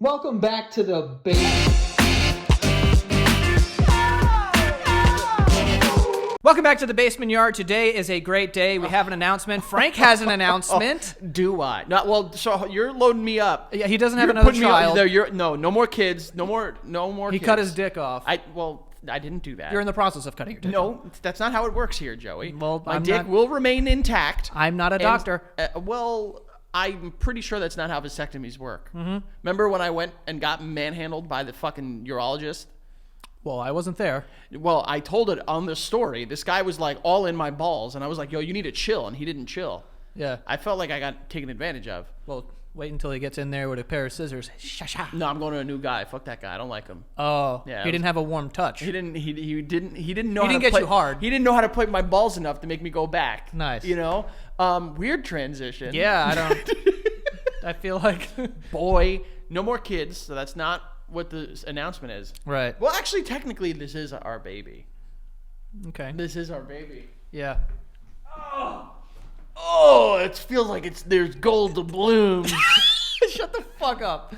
Welcome back to the basement. Welcome back to the Basement Yard. Today is a great day. We have an announcement. Frank has an announcement. Do I? Not well. So you're loading me up. Yeah, he doesn't have another child. No more kids. No more. He kids. cut his dick off. I didn't do that. You're in the process of cutting your dick off. No, that's not how it works here, Joey. Well, my dick will remain intact. I'm not a doctor. I'm pretty sure that's not how vasectomies work. Mm-hmm. Remember when I went and got manhandled by the fucking urologist? Well, I wasn't there. Well, I told it on the story. This guy was like all in my balls, and I was like, yo, you need to chill, and he didn't chill. Yeah. I felt like I got taken advantage of. Well, wait until he gets in there with a pair of scissors. Sha-sha. No, I'm going to a new guy. Fuck that guy. I don't like him. Oh, yeah. He didn't have a warm touch. He didn't know He how didn't to get play, you hard. He didn't know how to play my balls enough to make me go back. Nice. You know? Weird transition. Yeah, I don't. I feel like. Boy, no more kids, so that's not what the announcement is. Right. Well, actually, technically, this is our baby. Okay. This is our baby. Yeah. Oh, it feels like there's gold to bloom. Shut the fuck up.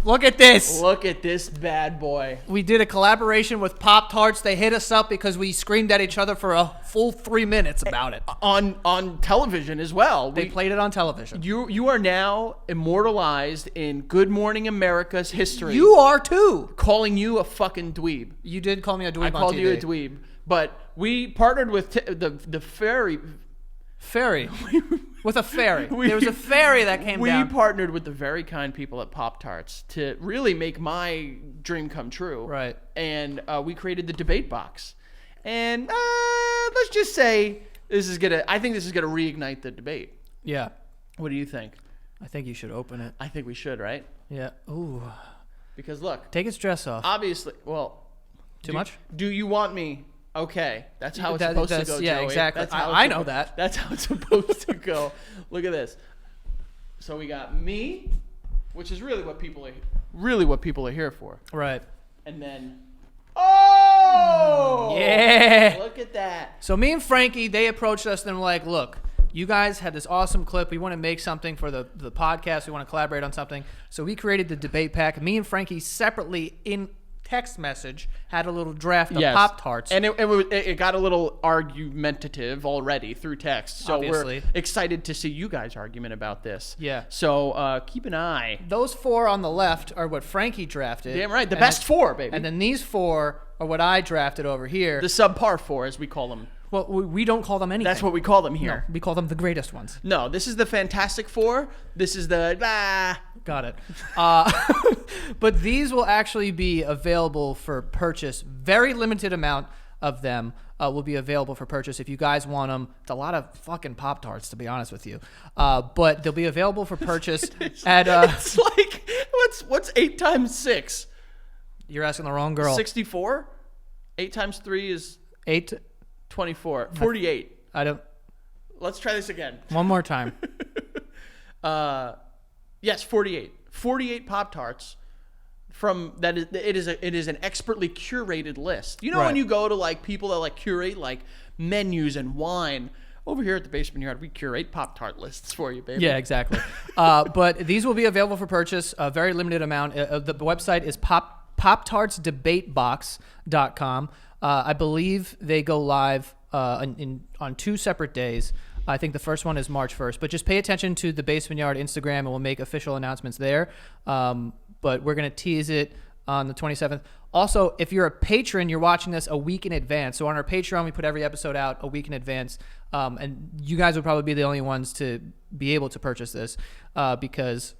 Look at this. Look at this bad boy. We did a collaboration with Pop-Tarts. They hit us up because we screamed at each other for a full 3 minutes about it. On television as well. They played it on television. You are now immortalized in Good Morning America's history. You are too. Calling you a fucking dweeb. You did call me a dweeb on TV. I called you a dweeb. But we partnered with the fairy. Fairy. With a fairy. There was a fairy that came down. We partnered with the very kind people at Pop-Tarts to really make my dream come true. Right. And we created the debate box. And let's just say I think this is gonna reignite the debate. Yeah. What do you think? I think you should open it. I think we should, right? Yeah. Ooh. Because look. Take its dress off. Obviously, well. Too much? Do you want me? Okay, that's how it's supposed to go, yeah, Joey. Exactly. That's how I know that. That's how it's supposed to go. Look at this. So we got me, which is really what people are here for. Right. And then, oh, yeah, look at that. So me and Frankie, they approached us and were like, look, you guys had this awesome clip. We want to make something for the podcast. We want to collaborate on something. So we created the debate pack. Me and Frankie separately in text message had a little draft of Pop-Tarts. And it got a little argumentative already through text. So obviously. We're excited to see you guys' argument about this. Yeah. So keep an eye. Those 4 on the left are what Frankie drafted. Damn right. The best 4, baby. And then these 4 are what I drafted over here. The subpar 4, as we call them. Well, we don't call them anything. That's what we call them here. No, we call them the greatest ones. No, this is the Fantastic 4. This is the Got it. But these will actually be available for purchase. Very limited amount of them will be available for purchase if you guys want them. It's a lot of fucking Pop-Tarts, to be honest with you. But they'll be available for purchase at... it's like, what's 8 times 6? You're asking the wrong girl. 64? 8 times 3 is... 8... 24. 48. I don't... Let's try this again. One more time. Yes, 48. 48 Pop-Tarts from that is it is an expertly curated list. You know, when you go to like people that like curate like menus and wine, over here at the Basement Yard, we curate Pop-Tart lists for you, baby. Yeah, exactly. But these will be available for purchase, a very limited amount. The website is poptartsdebatebox.com. I believe they go live on 2 separate days. I think the first one is March 1st. But just pay attention to the Basement Yard Instagram, and we'll make official announcements there. But we're going to tease it on the 27th. Also, if you're a patron, you're watching this a week in advance. So on our Patreon, we put every episode out a week in advance. And you guys would probably be the only ones to be able to purchase this because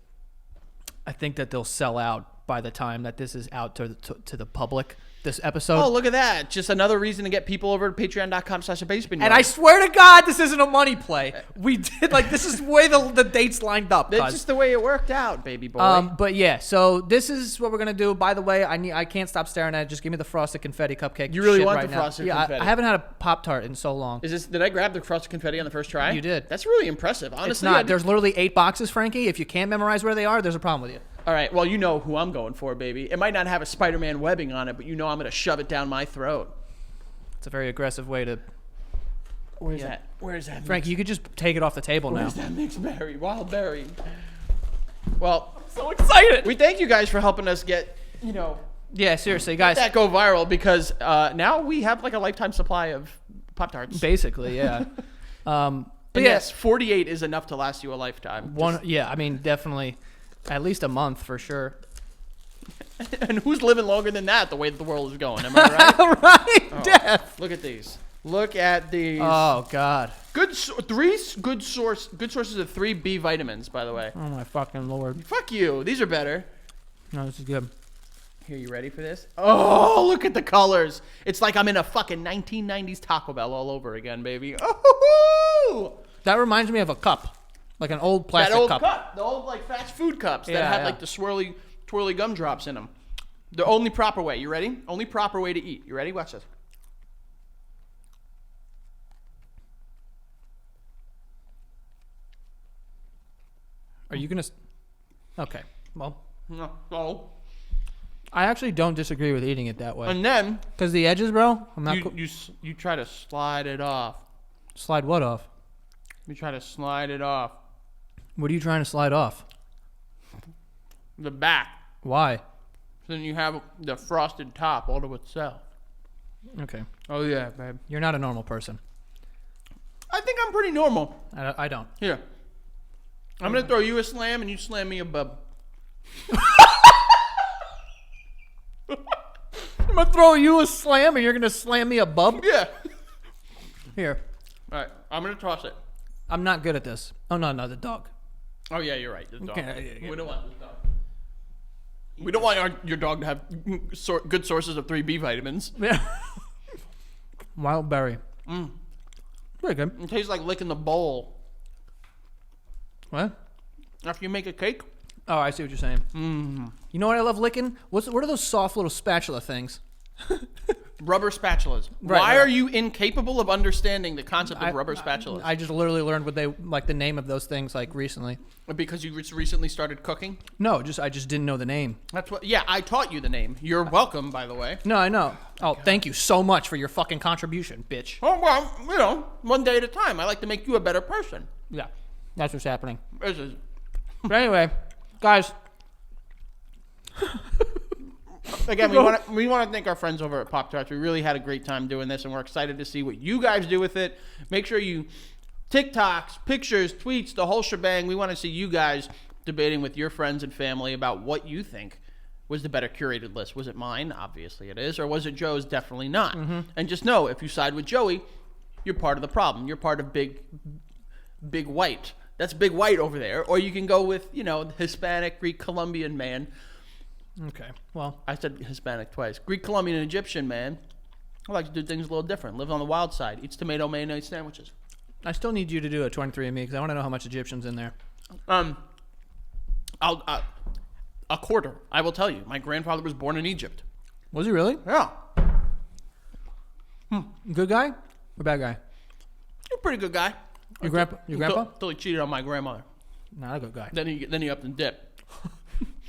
I think that they'll sell out by the time that this is out to the public. This episode. Oh, look at that. Just another reason to get people over to patreon.com/basement. And I swear to God, this isn't a money play. We did, like, this is the way the dates lined up. That's just the way it worked out, baby boy. But yeah, so this is what we're going to do. By the way, I can't stop staring at it. Just give me the frosted confetti cupcake. You really want right the frosted confetti? I haven't had a Pop-Tart in so long. Did I grab the frosted confetti on the first try? You did. That's really impressive. Honestly, it's not. There's literally 8 boxes, Frankie. If you can't memorize where they are, there's a problem with you. All right, well, you know who I'm going for, baby. It might not have a Spider-Man webbing on it, but you know I'm going to shove it down my throat. It's a very aggressive way to... Where's that? Where's that? Frankie, you could just take it off the table now. Where's that mixed berry? Wild berry. Well, so excited. We thank you guys for helping us get, Yeah, seriously, guys. that go viral because now we have like a lifetime supply of Pop-Tarts. Basically, yeah. But And yeah, yes, 48 is enough to last you a lifetime. I mean, definitely, at least a month for sure. And who's living longer than that? The way that the world is going, am I right? Right, Oh, death. Look at these. Look at these. Oh God. Good sources of 3 B vitamins, by the way. Oh my fucking Lord. Fuck you. These are better. No, this is good. Here, you ready for this? Oh, look at the colors. It's like I'm in a fucking 1990s Taco Bell all over again, baby. Oh, That reminds me of a cup, like an old plastic that old cup. cup. The old like fast food cups that Yeah, have yeah. like the swirly, twirly gumdrops in them. The only proper way. You ready? Only proper way to eat. You ready? Watch this. Are you gonna? Okay. Well, No. I actually don't disagree with eating it that way. And then Because the edges, bro. I'm not. you try to slide it off. Slide what off? You try to slide it off. What are you trying to slide off? The back. Why? So then you have the frosted top all to itself. Okay. Oh yeah, babe. You're not a normal person. I think I'm pretty normal. I don't. Here. I'm gonna throw you a slam and you slam me a bub. I'm gonna throw you a slam and you're gonna slam me a bub. Yeah. Here. All right. I'm gonna toss it. I'm not good at this. Oh no, the dog. Oh yeah, you're right. The dog. Okay, yeah. We don't want this dog. We don't want your dog to have good sources of 3 B vitamins. Yeah. Wild berry. Very good. It tastes like licking the bowl What? after you make a cake. Oh, I see what you're saying. You know what I love licking? What are those soft little spatula things? Rubber spatulas. Right, Why right. are you incapable of understanding the concept of rubber spatulas? I just literally learned what they like the name of those things like recently. Because you recently started cooking. No, I just didn't know the name. That's what. Yeah, I taught you the name. You're welcome, by the way. No, I know. Oh, thank you so much for your fucking contribution, bitch. Oh well, one day at a time. I like to make you a better person. Yeah, that's what's happening. This is. But anyway, guys, Again, we want to thank our friends over at Pop-Tarts. We really had a great time doing this, and we're excited to see what you guys do with it. Make sure you TikToks, pictures, tweets, the whole shebang. We want to see you guys debating with your friends and family about what you think was the better curated list. Was it mine? Obviously it is. Or was it Joe's? Definitely not. And just know, if you side with Joey, you're part of the problem. You're part of big white. That's big white over there. Or you can go with, Hispanic, Greek, Colombian man. okay. Well, I said Hispanic twice. Greek, Colombian, and Egyptian man. I like to do things a little different. Live on the wild side. Eats tomato mayonnaise sandwiches. I still need you to do a 23andMe because I want to know how much Egyptian's in there. A quarter. I will tell you. My grandfather was born in Egypt. Was he really? Yeah. Good guy or bad guy? You're a pretty good guy. Your grandpa? Until he cheated on my grandmother. Not a good guy. Then he upped and dipped.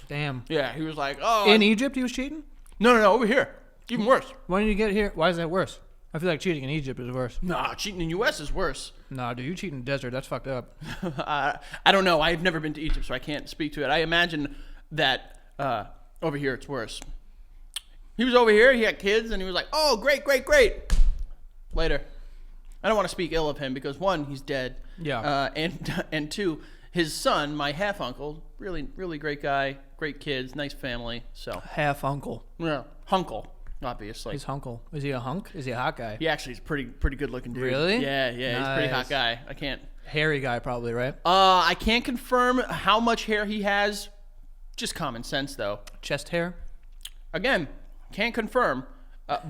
Damn. Yeah, he was like, oh. In Egypt, he was cheating? No, over here. Even worse. When did you get here? Why is that worse? I feel like cheating in Egypt is worse. Nah, cheating in the U.S. is worse. Nah, dude, you cheat in the desert. That's fucked up. I don't know. I've never been to Egypt, so I can't speak to it. I imagine that over here it's worse. He was over here. He had kids, and he was like, oh, great. Later. I don't want to speak ill of him because, one, he's dead. Yeah. And two, his son, my half uncle, really, really great guy, great kids, nice family. So Half uncle. yeah, hunkle, obviously. He's hunkle. Is he a hunk? Is he a hot guy? He actually is pretty good looking dude. Really? Yeah, he's a pretty hot Nice. guy. I can't. Hairy guy, probably, right? I can't confirm how much hair he has. Just common sense, though. Chest hair? Again, can't confirm,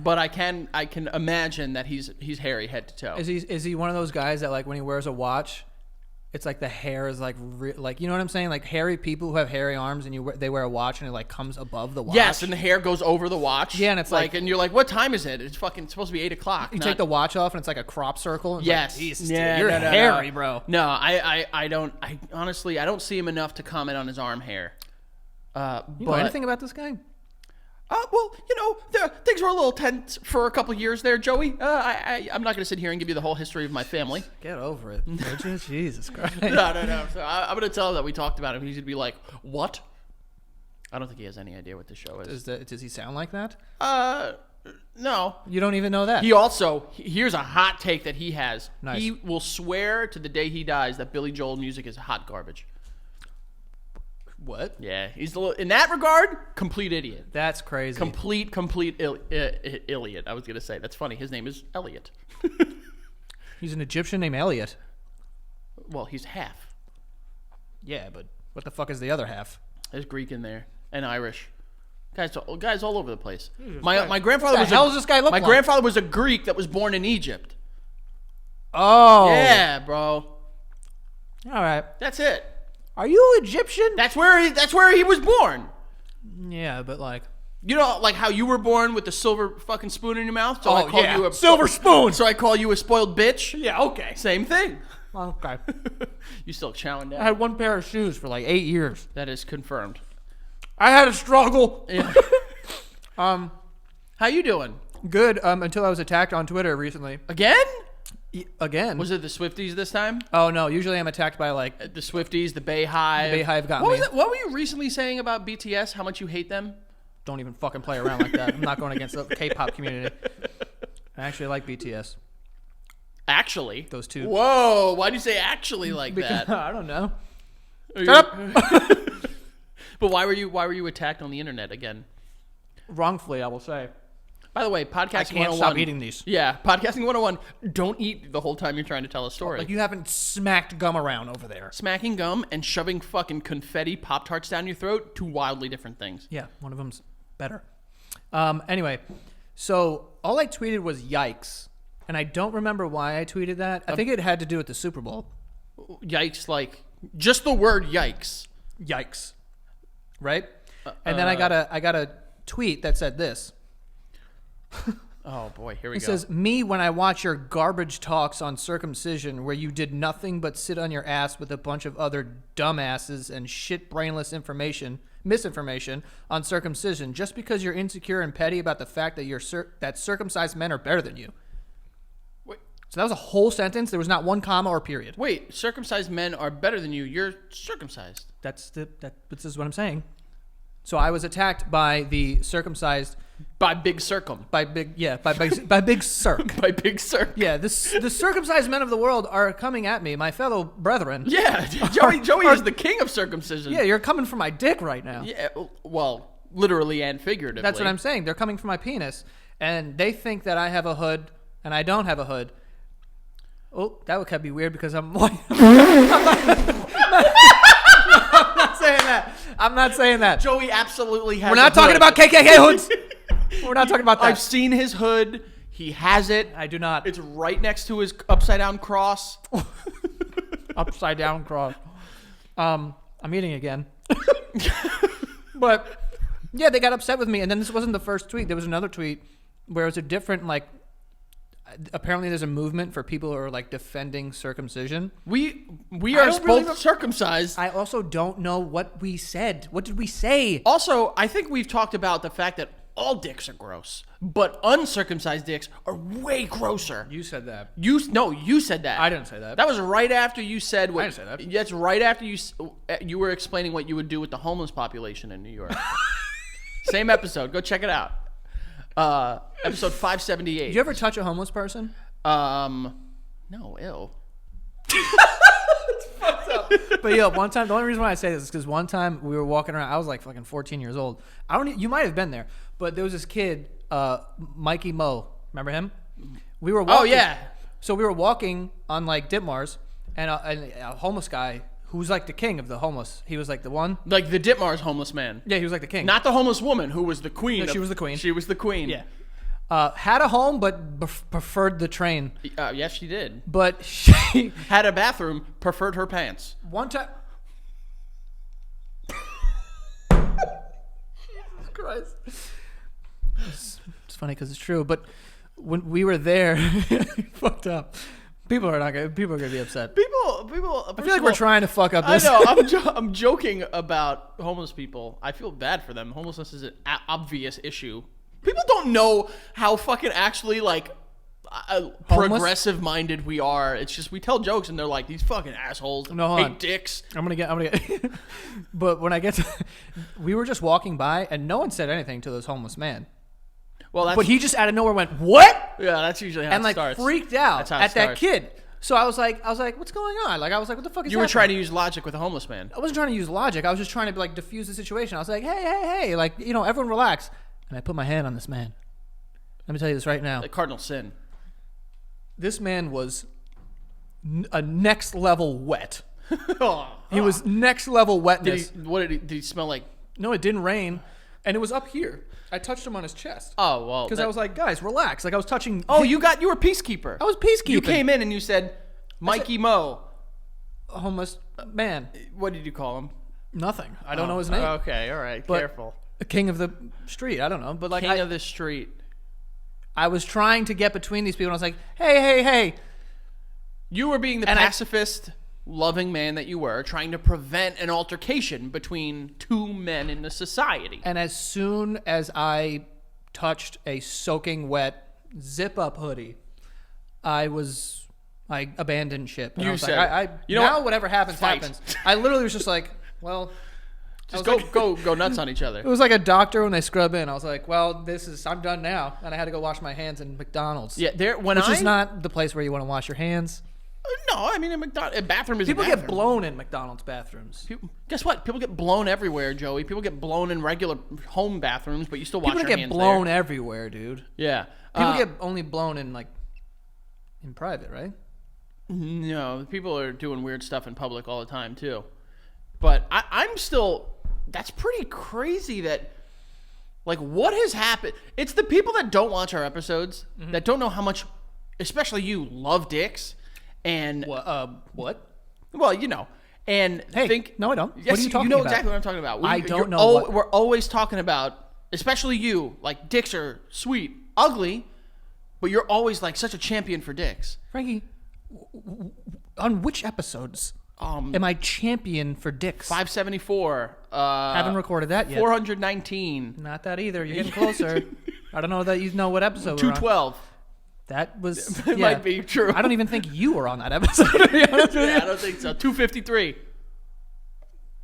but I can imagine that he's hairy head to toe. Is he one of those guys that like when he wears a watch, it's like the hair is like like you know what I'm saying? Like hairy people who have hairy arms and they wear a watch and it like comes above the watch. Yes, and the hair goes over the watch. Yeah, and it's like and you're like, what time is it? It's supposed to be 8 o'clock. you take the watch off and it's like a crop circle. And it's Yes. like, Jesus, Yeah, dude, you're no, hairy, bro. No, I don't. I honestly, I don't see him enough to comment on his arm hair. You know anything about this guy? Well, things were a little tense for a couple years there, Joey. I'm not going to sit here and give you the whole history of my family. Get over it. Jesus Christ. No. So I'm going to tell him that we talked about him. He's going to be like, what? I don't think he has any idea what the show is. Does he sound like that? No. You don't even know that. He also, here's a hot take that he has. Nice. He will swear to the day he dies that Billy Joel music is hot garbage. What? Yeah, he's in that regard, complete idiot. That's crazy. Complete Elliot. I was gonna say that's funny. His name is Elliot. He's an Egyptian named Elliot. Well, he's half. Yeah, but what the fuck is the other half? There's Greek in there and Irish. Guys all over the place. Jesus My Christ. grandfather What the hell does this guy look my like? grandfather was a Greek that was born in Egypt. Oh. Yeah, bro. All right. That's it. Are you Egyptian? That's where he was born. Yeah, but like. You know, like how you were born with the silver fucking spoon in your mouth. So I called you a silver spoon. So I call you a spoiled bitch. Yeah. Okay. Same thing. Okay. You still chowing down. I had one pair of shoes for like 8 years. That is confirmed. I had a struggle. Yeah. How you doing? Good. Until I was attacked on Twitter recently. Again? Again. Was it the Swifties this time? Oh no. Usually I'm attacked by like The Swifties, the Bayhive. the Bayhive got What me. was it? What were you recently saying about BTS? How much you hate them? Don't even fucking play around like that. I'm not going against the K-pop community. I actually like BTS. Actually, Those two. Whoa! Why'd you say actually like that? I don't know. Shut up. But why were you attacked on the internet again? Wrongfully, I will say. By the way, I podcasting can't 101. stop eating these. Yeah, podcasting 101. Don't eat the whole time you're trying to tell a story. Like you haven't smacked gum around over there. Smacking gum and shoving fucking confetti Pop-Tarts down your throat, two wildly different things. Yeah, one of them's better. Anyway, so all I tweeted was yikes. And I don't remember why I tweeted that. I think it had to do with the Super Bowl. Yikes, like just the word yikes. Yikes. Right? And then I got a tweet that said this. Oh boy, here we It go. says, me when I watch your garbage talks on circumcision where you did nothing but sit on your ass with a bunch of other dumbasses and shit brainless misinformation on circumcision just because you're insecure and petty about the fact that that circumcised men are better than you. Wait. So that was a whole sentence. There was not one comma or period. Wait, circumcised men are better than you. You're circumcised. This is what I'm saying. So I was attacked by the circumcised By Big Circum. by big circ. By Big Circ. Yeah, the circumcised men of the world are coming at me, my fellow brethren. Yeah, Joey is the king of circumcision. Yeah, you're coming for my dick right now. Yeah, well, literally and figuratively. That's what I'm saying. They're coming for my penis, and they think that I have a hood, and I don't have a hood. Oh, that could be weird because I'm white. I'm not saying that. Joey absolutely has. We're not a talking hood. about KKK hoods. We're not talking about that. I've seen his hood. He has it. I do not. It's right next to his upside down cross. Upside down cross. I'm eating again. But yeah, they got upset with me, and then this wasn't the first tweet. There was another tweet where it was a different apparently there's a movement for people who are like defending circumcision. We I are don't really both know- circumcised. I also don't know what we said. What did we say? Also, I think we've talked about the fact that all dicks are gross, but uncircumcised dicks are way grosser. You said that. You said that. I didn't say that. That was right after you said what. I didn't say that. That's right after you were explaining what you would do with the homeless population in New York. Same episode. Go check it out. Episode 578. Did you ever touch a homeless person? No, ew. But yo, one time, the only reason why I say this is because one time we were walking around. I was like fucking 14 years old. You might have been there, but there was this kid, Mikey Moe. Remember him? We were walking. Oh yeah. So we were walking on like Ditmars, and a homeless guy who's like the king of the homeless. He was like the one. Like the Ditmars homeless man. Yeah, he was like the king. Not the homeless woman who was the queen. No, she was the queen. She was the queen. Yeah. Had a home, but preferred the train. Yes, she did. But she Had a bathroom, preferred her pants. one time. Jesus Christ. It's funny because it's true, but when we were there, fucked up. People are gonna be upset. People. I feel like we're trying to fuck up this. I know. I'm joking about homeless people. I feel bad for them. Homelessness is an obvious issue. People don't know how fucking actually like progressive minded we are. It's just we tell jokes and they're like, these fucking assholes. No, hold hate on. dicks. I'm gonna get. But when I get to, we were just walking by and no one said anything to this homeless man. Well, But he just out of nowhere went, "What?" yeah, that's usually how and it like starts. freaked out That's how it at that starts. kid. So I was like, what's going on? Like I was like, what the fuck is You were happening? trying to use logic with a homeless man. I wasn't trying to use logic. I was just trying to like diffuse the situation. I was like, hey, like, you know, everyone relax. And I put my hand on this man. Let me tell you this right now. The cardinal sin. This man was a next level wet. Oh, He was next level did wetness. did he smell like? No, it didn't rain. And it was up here. I touched him on his chest. Oh well, Because I was like, guys, relax. Like I was touching. oh, you were peacekeeper. I was peacekeeping. You came in and you said, Mikey Mo. A homeless man. What did you call him? Nothing. I don't know his name. Okay, all right, But careful. a king of the street. I don't know. But like King of the street. I was trying to get between these people. And I was like, hey. You were being the And pacifist, loving man that you were, trying to prevent an altercation between two men in the society. And as soon as I touched a soaking wet zip-up hoodie, I abandoned ship. And You I was said, like, you know now what? whatever happens, Fight. happens. I literally was just like, well, Just I was go nuts on each other. it was like a doctor when they scrub in. I was like, well, I'm done now. And I had to go wash my hands in McDonald's. Yeah, Which is not the place where you want to wash your hands. No, I mean a bathroom is People a get bathroom. blown in McDonald's bathrooms. Guess what? People get blown everywhere, Joey. People get blown in regular home bathrooms, but you still wash People your get hands blown there. everywhere, dude. Yeah. People get only blown in in private, right? No, people are doing weird stuff in public all the time too. But I'm still. That's pretty crazy. That like what has happened? It's the people that don't watch our episodes that don't know how much, especially you, love dicks and What? well, you know, and Hey, think. no, I don't. Yes, What are you talking know about? exactly what I'm talking about. I don't know what- We're always talking about, especially you. Like dicks are sweet, ugly, but you're always like such a champion for dicks. Frankie, on which episodes am I champion for dicks? 574. Haven't recorded that yet. 419. Not that either. You're getting closer. I don't know that you know what episode we're on. 212. That was. It might be true. I don't even think you were on that episode. To be honest with you. Yeah, I don't think so. 253.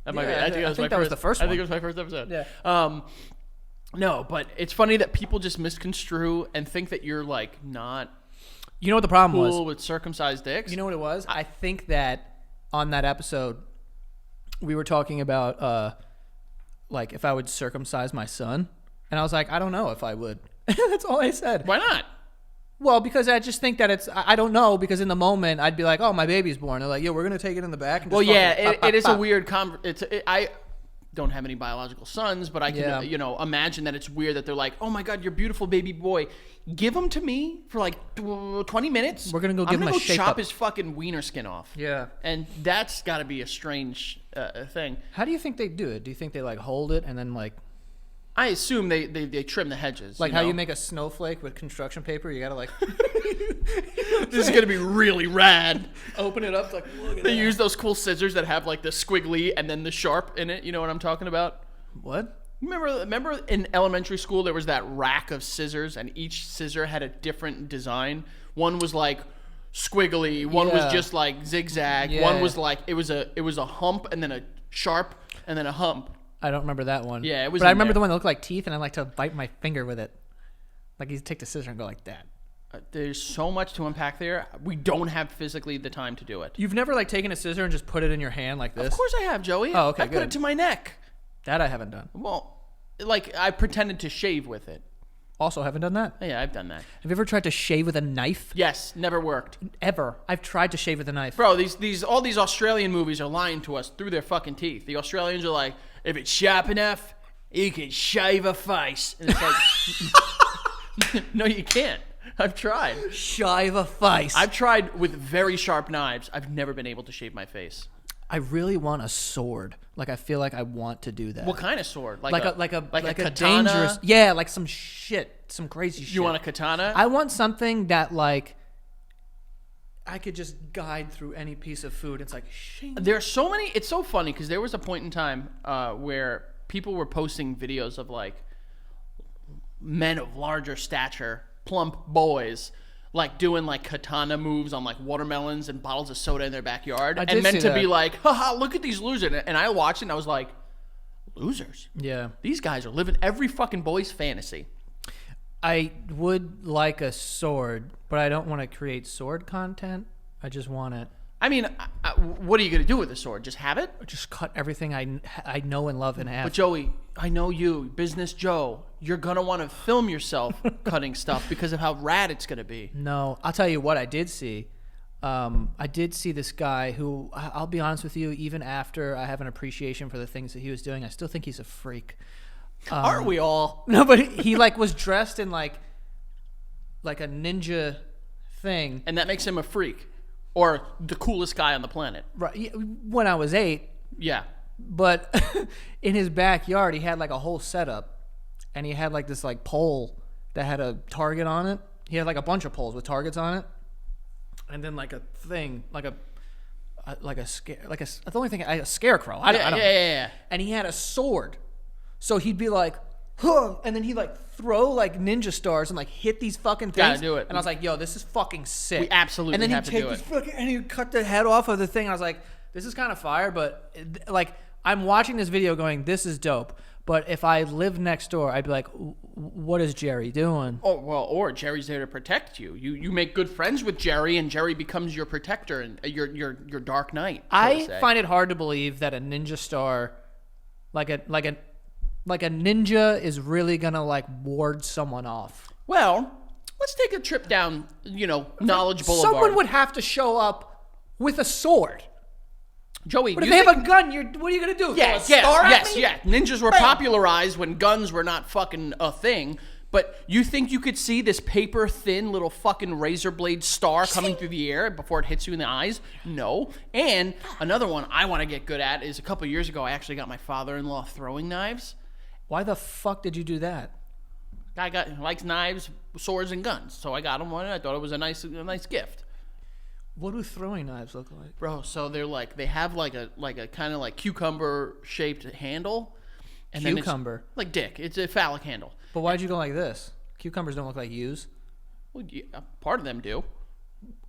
That might be. Yeah, I think I think that was the first I think one. it was my first episode. Yeah. No, but it's funny that people just misconstrue and think that you're like not You know what the problem cool was? with circumcised dicks. You know what it was? I think that on that episode, we were talking about like if I would circumcise my son, and I was like, I don't know if I would. That's all I said. Why not? Well, because I just think that I don't know, because in the moment I'd be like, oh, my baby's born. They're like, yo, we're gonna take it in the back. And Well, just yeah, fucking it is a weird I don't have any biological sons, but I can Yeah. imagine that it's weird that they're like, oh my god, your beautiful baby boy, give him to me for like 20 minutes. We're gonna go I'm give him a go shake chop up. his fucking wiener skin off. Yeah. And that's got to be a strange thing. How do you think they do it? Do you think they like hold it and then like I assume they trim the hedges. how know? you make a snowflake with construction paper? You gotta like This is gonna be really rad. open it up. Like look at They that. use those cool scissors that have like the squiggly and then the sharp in it. You know what I'm talking about? What? Remember in elementary school there was that rack of scissors and each scissor had a different design. One was like squiggly, one was Yeah. just like zigzag, Yeah. one was like it was a hump and then a sharp and then a hump. I don't remember that one. Yeah, it was But I in remember there. the one that looked like teeth, and I like to bite my finger with it. Like you take the scissor and go like that. There's so much to unpack there. We don't have physically the time to do it. You've never like taken a scissor and just put it in your hand like this? Of course I have, Joey. Oh, okay, I put good. it to my neck. That I haven't done. Well, like I pretended to shave with it. Also, haven't done that. Yeah, I've done that. Have you ever tried to shave with a knife? Yes, never worked. Ever. I've tried to shave with a knife. Bro, all these Australian movies are lying to us through their fucking teeth. The Australians are like, if it's sharp enough, you can shave a face. And it's like, no, you can't. I've tried. Shave a face. I've tried with very sharp knives. I've never been able to shave my face. I really want a sword. Like I feel like I want to do that. What kind of sword? like a katana? dangerous. Yeah, like some shit, some crazy shit. You want a katana? I want something that like I could just guide through any piece of food. It's like shing. There's so many. It's so funny because there was a point in time where people were posting videos of like men of larger stature, plump boys, like doing like katana moves on like watermelons and bottles of soda in their backyard, did and meant see to that. be like, haha, look at these losers. And I watched it and I was like, losers. Yeah. These guys are living every fucking boy's fantasy. I would like a sword, but I don't want to create sword content. I just want it. I mean, what are you gonna do with the sword? Just have it? Just cut everything I know and love in half. But Joey, I know you, Business Joe. You're gonna want to film yourself cutting stuff because of how rad it's gonna be. No, I'll tell you what I did see. I did see this guy who, I'll be honest with you, even after I have an appreciation for the things that he was doing, I still think he's a freak. Aren't we all? No, but he like was dressed in like a ninja thing. And that makes him a freak, or the coolest guy on the planet. Right. When I was 8, Yeah. but in his backyard, he had like a whole setup, and he had like this like pole that had a target on it. He had like a bunch of poles with targets on it, and then like a thing, a scarecrow. I don't know. Yeah. And he had a sword, so he'd be like, huh, and then he'd like throw like ninja stars and like hit these fucking things. Gotta do it. And I was like, yo, this is fucking sick. We absolutely and then have he'd to take do this it. fucking, and he'd cut the head off of the thing. I was like, this is kind of fire, but like I'm watching this video going, this is dope. But if I lived next door, I'd be like, what is Jerry doing? Oh well, or Jerry's there to protect you. You make good friends with Jerry, and Jerry becomes your protector and your dark knight. So to I say. find it hard to believe that a ninja star, like a ninja, is really gonna like ward someone off. Well, let's take a trip down, Knowledge Boulevard. Someone would have to show up with a sword. Joey, But if you they think- have a gun, what are you gonna do? Yeah, Throw a star at me? Ninjas were Bam. popularized when guns were not fucking a thing. But you think you could see this paper thin little fucking razor blade star coming through the air before it hits you in the eyes? No. And another one I want to get good at is a couple years ago I actually got my father-in-law throwing knives. Why the fuck did you do that? Guy likes knives, swords, and guns, so I got him one. And I thought it was a nice gift. What do throwing knives look like? Bro, so they have like a kind of like cucumber shaped handle. And Cucumber? Then it's like dick. It's a phallic handle. But why'd you go like this? Cucumbers don't look like U's. Well, yeah, part of them do.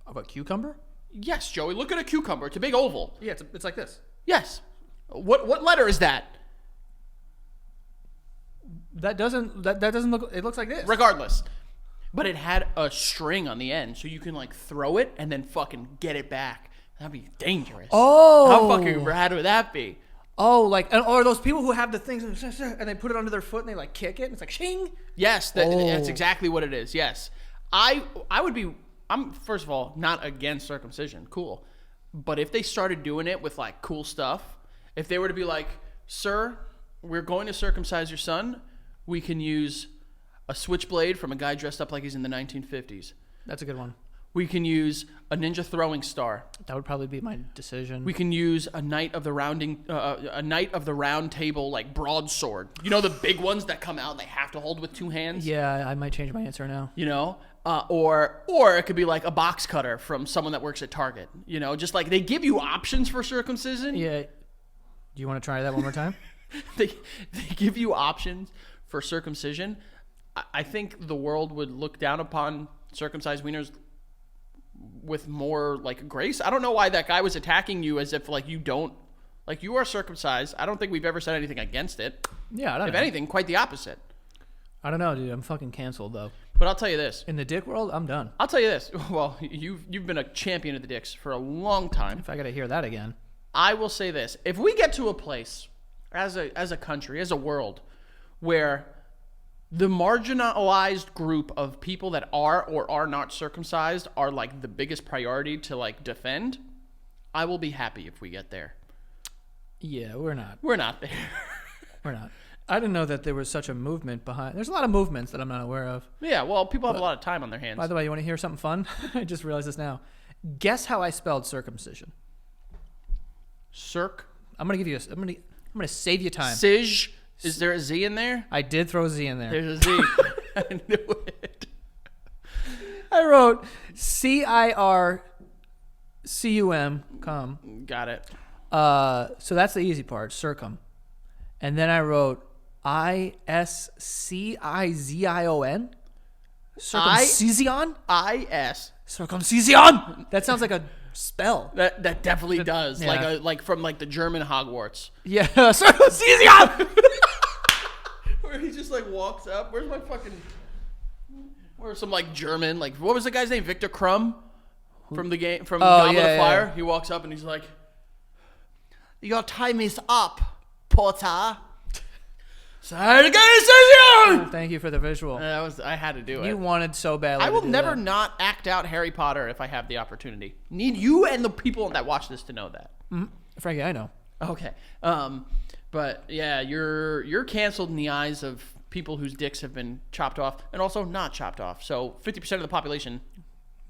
Of a cucumber? Yes, Joey. Look at a cucumber. It's a big oval. Yeah, it's like this. Yes. What letter is that? That doesn't look. It looks like this. Regardless. But it had a string on the end, so you can like throw it and then fucking get it back. That'd be dangerous. Oh. How fucking rad would that be? Oh, like, or those people who have the things and they put it under their foot and they like kick it and it's like shing. Yes, that's exactly what it is. Yes. I'm first of all not against circumcision. Cool. But if they started doing it with like cool stuff, if they were to be like, "Sir, we're going to circumcise your son. We can use a switchblade from a guy dressed up like he's in the 1950s. That's a good one. We can use a ninja throwing star. That would probably be my decision. We can use a knight of the round table like broadsword. You know the big ones that come out and they have to hold with two hands. Yeah, I might change my answer now. Or it could be like a box cutter from someone that works at Target. Just like they give you options for circumcision. Yeah. Do you want to try that one more time? they give you options for circumcision. I think the world would look down upon circumcised wieners with more like grace. I don't know why that guy was attacking you as if like you are circumcised. I don't think we've ever said anything against it. Yeah, I don't know. If anything, quite the opposite. I don't know, dude. I'm fucking canceled though. But I'll tell you this. In the dick world, I'm done. I'll tell you this. Well, you've been a champion of the dicks for a long time. If I gotta hear that again. I will say this. If we get to a place as a country, as a world, where the marginalized group of people that are or are not circumcised are like the biggest priority to like defend, I will be happy if we get there. Yeah, we're not. We're not there. We're not. I didn't know that there was such a movement behind. There's a lot of movements that I'm not aware of. Yeah, well, people have a lot of time on their hands. By the way, you want to hear something fun? I just realized this now. Guess how I spelled circumcision. I'm gonna give you. I'm gonna save you time. Sige. Is there a Z in there? I did throw a Z in there. There's a Z. I knew it. I wrote CIRCUM. Got it. So that's the easy part, circum. And then I wrote ISCIZION. Circumcision? I-S. Circumcision. That sounds like a spell. That definitely does. Yeah. Like from like the German Hogwarts. Yeah, circumcision. Where he just like walks up. Where's some like German, like what was the guy's name? Victor Crumb from the game from Goblet of Fire. Yeah. He walks up and he's like, "Your time is up, Porter." Thank you for the visual. I had to do it. You wanted so badly. I will never not act out Harry Potter if I have the opportunity. Need you and the people that watch this to know that. Mm-hmm. Frankie, I know. Okay. But yeah, you're canceled in the eyes of people whose dicks have been chopped off and also not chopped off. So 50% of the population.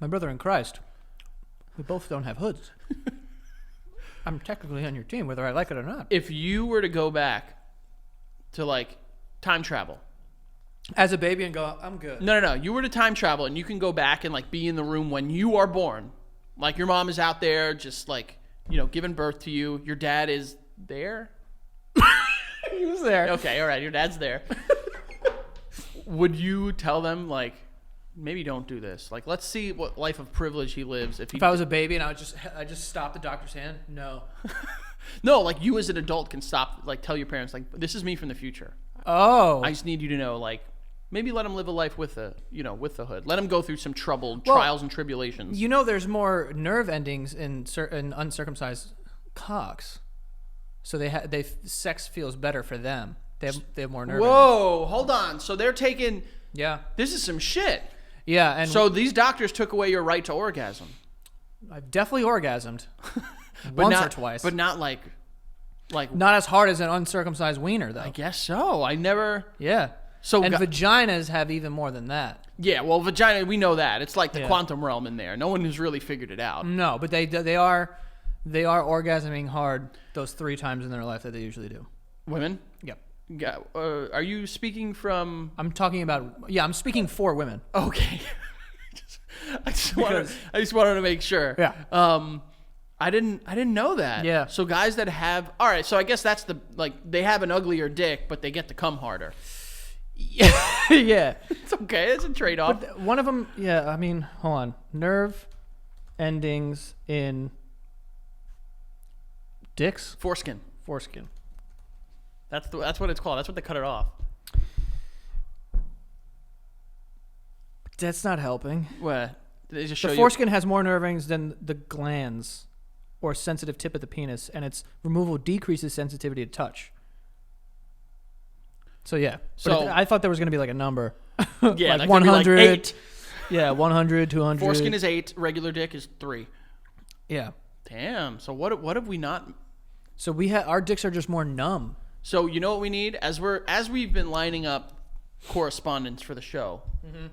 My brother in Christ. We both don't have hoods. I'm technically on your team, whether I like it or not. If you were to go back to like time travel as a baby and go, I'm good. No. You were to time travel and you can go back and like be in the room when you are born. Like your mom is out there just like, giving birth to you. Your dad is there. He was there. Okay, all right. Your dad's there. Would you tell them like, maybe don't do this? Like, let's see what life of privilege he lives. If I was a baby and I just stopped the doctor's hand. No. No, like you as an adult can stop. Like, tell your parents like, this is me from the future. Oh. I just need you to know like. Maybe let him live a life with the hood. Let him go through some trials and tribulations. There's more nerve endings in uncircumcised cocks, so sex feels better for them. They have more nerve. Whoa, hold on. So they're taking. Yeah. This is some shit. Yeah, and so these doctors took away your right to orgasm. I've definitely orgasmed once or twice, but not like not as hard as an uncircumcised wiener though. I guess so. I never. Yeah. And vaginas have even more than that. Yeah, well, vagina, we know that. It's like the quantum realm in there. No one has really figured it out. No, but they are orgasming hard those 3 times in their life that they usually do. Women? Yep. Yeah. Are you speaking from? I'm talking about. Yeah, I'm speaking for women. Okay. I just wanted to make sure. Yeah. I didn't know that. Yeah. So guys that have, all right. So I guess that's they have an uglier dick, but they get to come harder. Yeah. It's okay. It's a trade-off. But one of them, yeah, I mean, hold on. Nerve endings in dicks? Foreskin. That's what it's called. That's what they cut it off. That's not helping. What? They just show the foreskin has more nerve endings than the glands or sensitive tip of the penis, and its removal decreases sensitivity to touch. So yeah, I thought there was going to be like a number. Yeah, like 100. Like 8. Yeah, 100, 200. Foreskin is 8. Regular dick is 3. Yeah. Damn. So what have we not? So our dicks are just more numb. So you know what we need as we've been lining up correspondents for the show. Mm-hmm.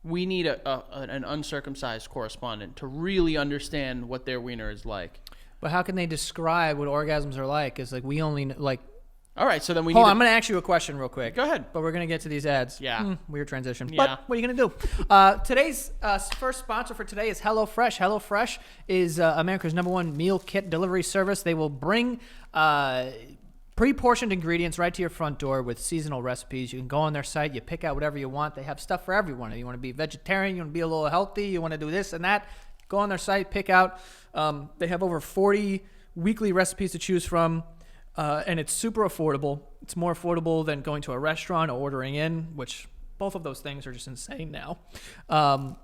We need an uncircumcised correspondent to really understand what their wiener is like. But how can they describe what orgasms are like? It's like we only like. All right, so then we Hold on, I'm going to ask you a question real quick. Go ahead. But we're going to get to these ads. Yeah. Weird transition. Yeah. But what are you going to do? Today's first sponsor for today is HelloFresh. HelloFresh is America's #1 meal kit delivery service. They will bring pre-portioned ingredients right to your front door with seasonal recipes. You can go on their site. You pick out whatever you want. They have stuff for everyone. You want to be vegetarian. You want to be a little healthy. You want to do this and that. Go on their site. Pick out. They have over 40 weekly recipes to choose from. And it's super affordable. It's more affordable than going to a restaurant or ordering in, which both of those things are just insane now. But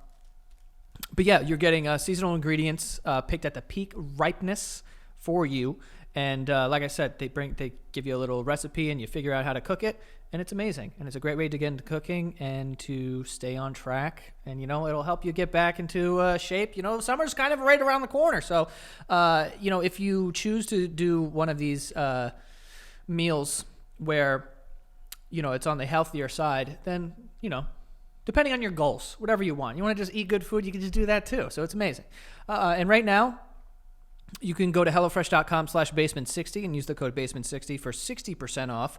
yeah, you're getting seasonal ingredients picked at the peak ripeness for you. And like I said, they give you a little recipe and you figure out how to cook it. And it's amazing. And it's a great way to get into cooking and to stay on track. And, it'll help you get back into shape. Summer's kind of right around the corner. So, if you choose to do one of these meals where, it's on the healthier side, then, depending on your goals, whatever you want. You want to just eat good food, you can just do that too. So it's amazing. And right now, you can go to HelloFresh.com/basement60 and use the code basement60 for 60% off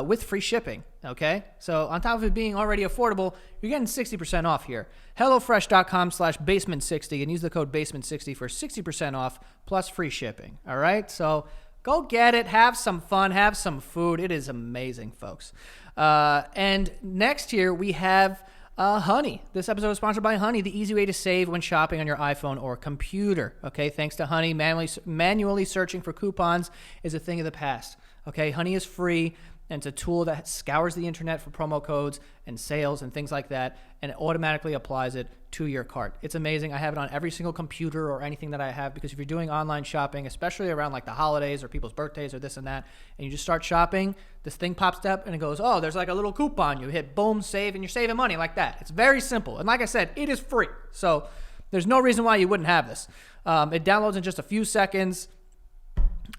with free shipping, okay? So on top of it being already affordable, you're getting 60% off here. HelloFresh.com/basement60 and use the code basement60 for 60% off plus free shipping, all right? So go get it. Have some fun. Have some food. It is amazing, folks. And next here we have Honey. This episode is sponsored by Honey, the easy way to save when shopping on your iPhone or computer. Okay, thanks to Honey, manually searching for coupons is a thing of the past. Okay, Honey is free, and it's a tool that scours the internet for promo codes and sales and things like that, and it automatically applies it to your cart. It's amazing. I have it on every single computer or anything that I have, because if you're doing online shopping, especially around like the holidays or people's birthdays or this and that, and you just start shopping, this thing pops up and it goes, oh, there's like a little coupon. You hit boom, save, and you're saving money like that. It's very simple. And like I said, it is free. So there's no reason why you wouldn't have this. It downloads in just a few seconds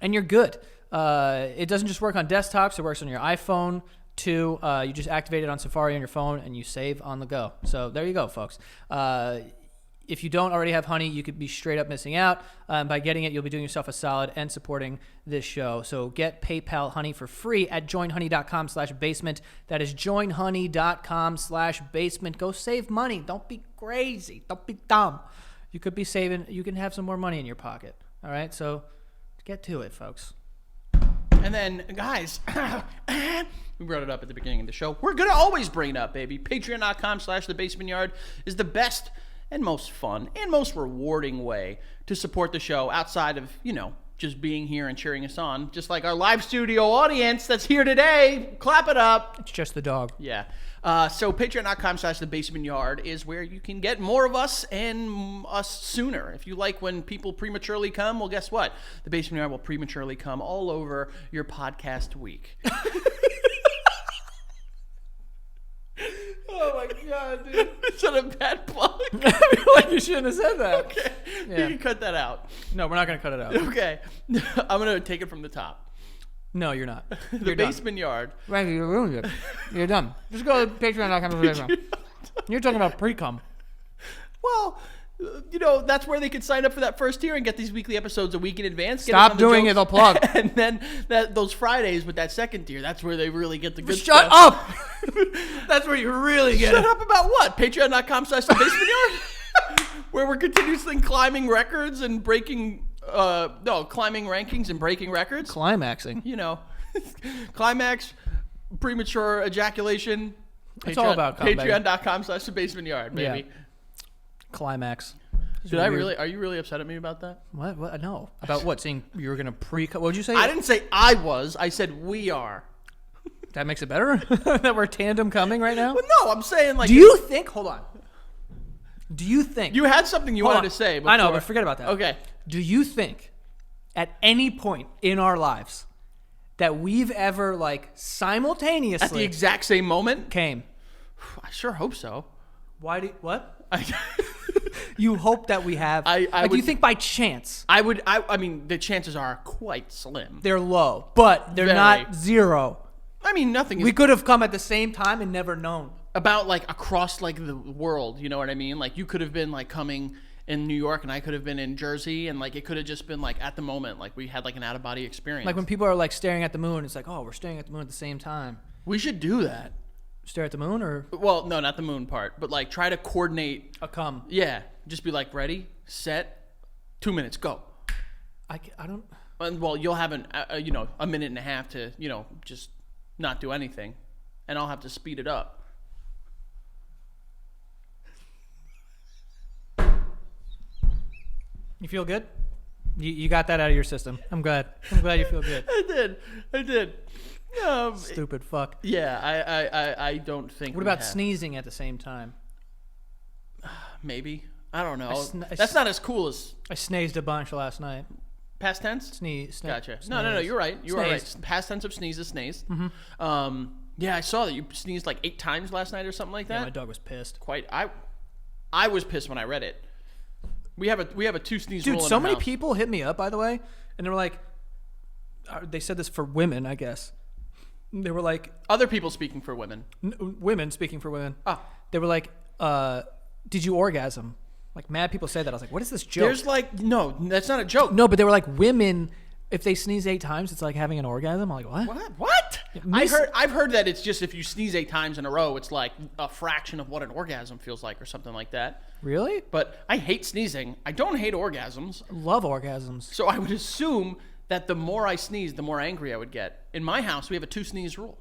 and you're good. It doesn't just work on desktops. It works on your iPhone too. You just activate it on Safari on your phone and you save on the go. So there you go, folks. If you don't already have Honey, you could be straight up missing out. By getting it, you'll be doing yourself a solid and supporting this show. So get PayPal Honey for free at joinhoney.com/basement. That is joinhoney.com/basement. Go save money. Don't be crazy. Don't be dumb. You could be saving. You can have some more money in your pocket. All right? So get to it, folks. And then, guys, we brought it up at the beginning of the show. We're going to always bring it up, baby. Patreon.com/thebasementyard is the best and most fun and most rewarding way to support the show outside of, just being here and cheering us on. Just like our live studio audience that's here today. Clap it up. It's just the dog. Yeah. So patreon.com/thebasementyard is where you can get more of us and us sooner. If you like when people prematurely come, well, guess what? The Basement Yard will prematurely come all over your podcast week. Oh my God, dude. Is that a bad plug? I feel like you shouldn't have said that. Okay. Yeah. You can cut that out. No, we're not going to cut it out. Okay. I'm going to take it from the top. No, you're not. The Basement Yard. Right, you ruined it. You're done. Just go to patreon.com. You're talking about pre-cum. Well, that's where they could sign up for that first tier and get these weekly episodes a week in advance. Stop doing it, they'll plug. And then those Fridays with that second tier, that's where they really get the good Shut stuff. up! That's where you really get Shut it. up about what? Patreon.com/thebasementyard? Where we're continuously climbing records and breaking, climbing rankings and breaking records. Climaxing. Climax, premature ejaculation. It's all about combat. Patreon.com/thebasementyard, baby. Yeah. Climax. Are you really upset at me about that? What? No. About what? Saying you were going to pre-cum? What did you say? I didn't say I was. I said we are. That makes it better? That we're tandem coming right now? Well, no, I'm saying like... Do you think... Hold on. Do you think... You had something you wanted to say before. I know, but forget about that. Okay. Do you think at any point in our lives that we've ever, simultaneously... At the exact same moment? Came. I sure hope so. What? You hope that we have... do you think by chance... I mean, the chances are quite slim. They're low, but they're not zero. I mean, nothing is... We could have come at the same time and never known. About, across, the world, you know what I mean? You could have been, coming in New York, and I could have been in Jersey, and, it could have just been, at the moment, we had, an out-of-body experience. Like, when people are, staring at the moon, it's oh, we're staring at the moon at the same time. We should do that. Stare at the moon, or? Well, no, not the moon part, but, try to coordinate... A cum. Yeah. Just be ready, set, 2 minutes, go. I don't... And, well, you'll have a minute and a half to, just not do anything, and I'll have to speed it up. You feel good? You got that out of your system. I'm glad you feel good. I did. Stupid fuck. Yeah, I don't think. What about sneezing at the same time? Maybe. I don't know. That's not as cool as... I sneezed a bunch last night. Past tense? Sneeze. Gotcha. Sneeze. No, you're right. You are right. Sneeze. Past tense of sneeze is sneeze. Mm-hmm. Yeah, I saw that you sneezed 8 times last night or something like that. Yeah, my dog was pissed. I was pissed when I read it. We have a 2 sneeze rule in so our many house. people hit me up, by the way, and they were they said this for women, I guess. They were other people speaking for women. Women speaking for women. Ah. They were did you orgasm? Mad people say that. I was what is this joke? There's no, that's not a joke. No, but they were women, if they sneeze 8 times, it's like having an orgasm. I'm what? What? I've heard that it's just if you sneeze 8 times in a row, it's a fraction of what an orgasm feels like or something like that. Really? But I hate sneezing. I don't hate orgasms. Love orgasms. So I would assume that the more I sneeze, the more angry I would get. In my house, we have a 2 sneeze rule.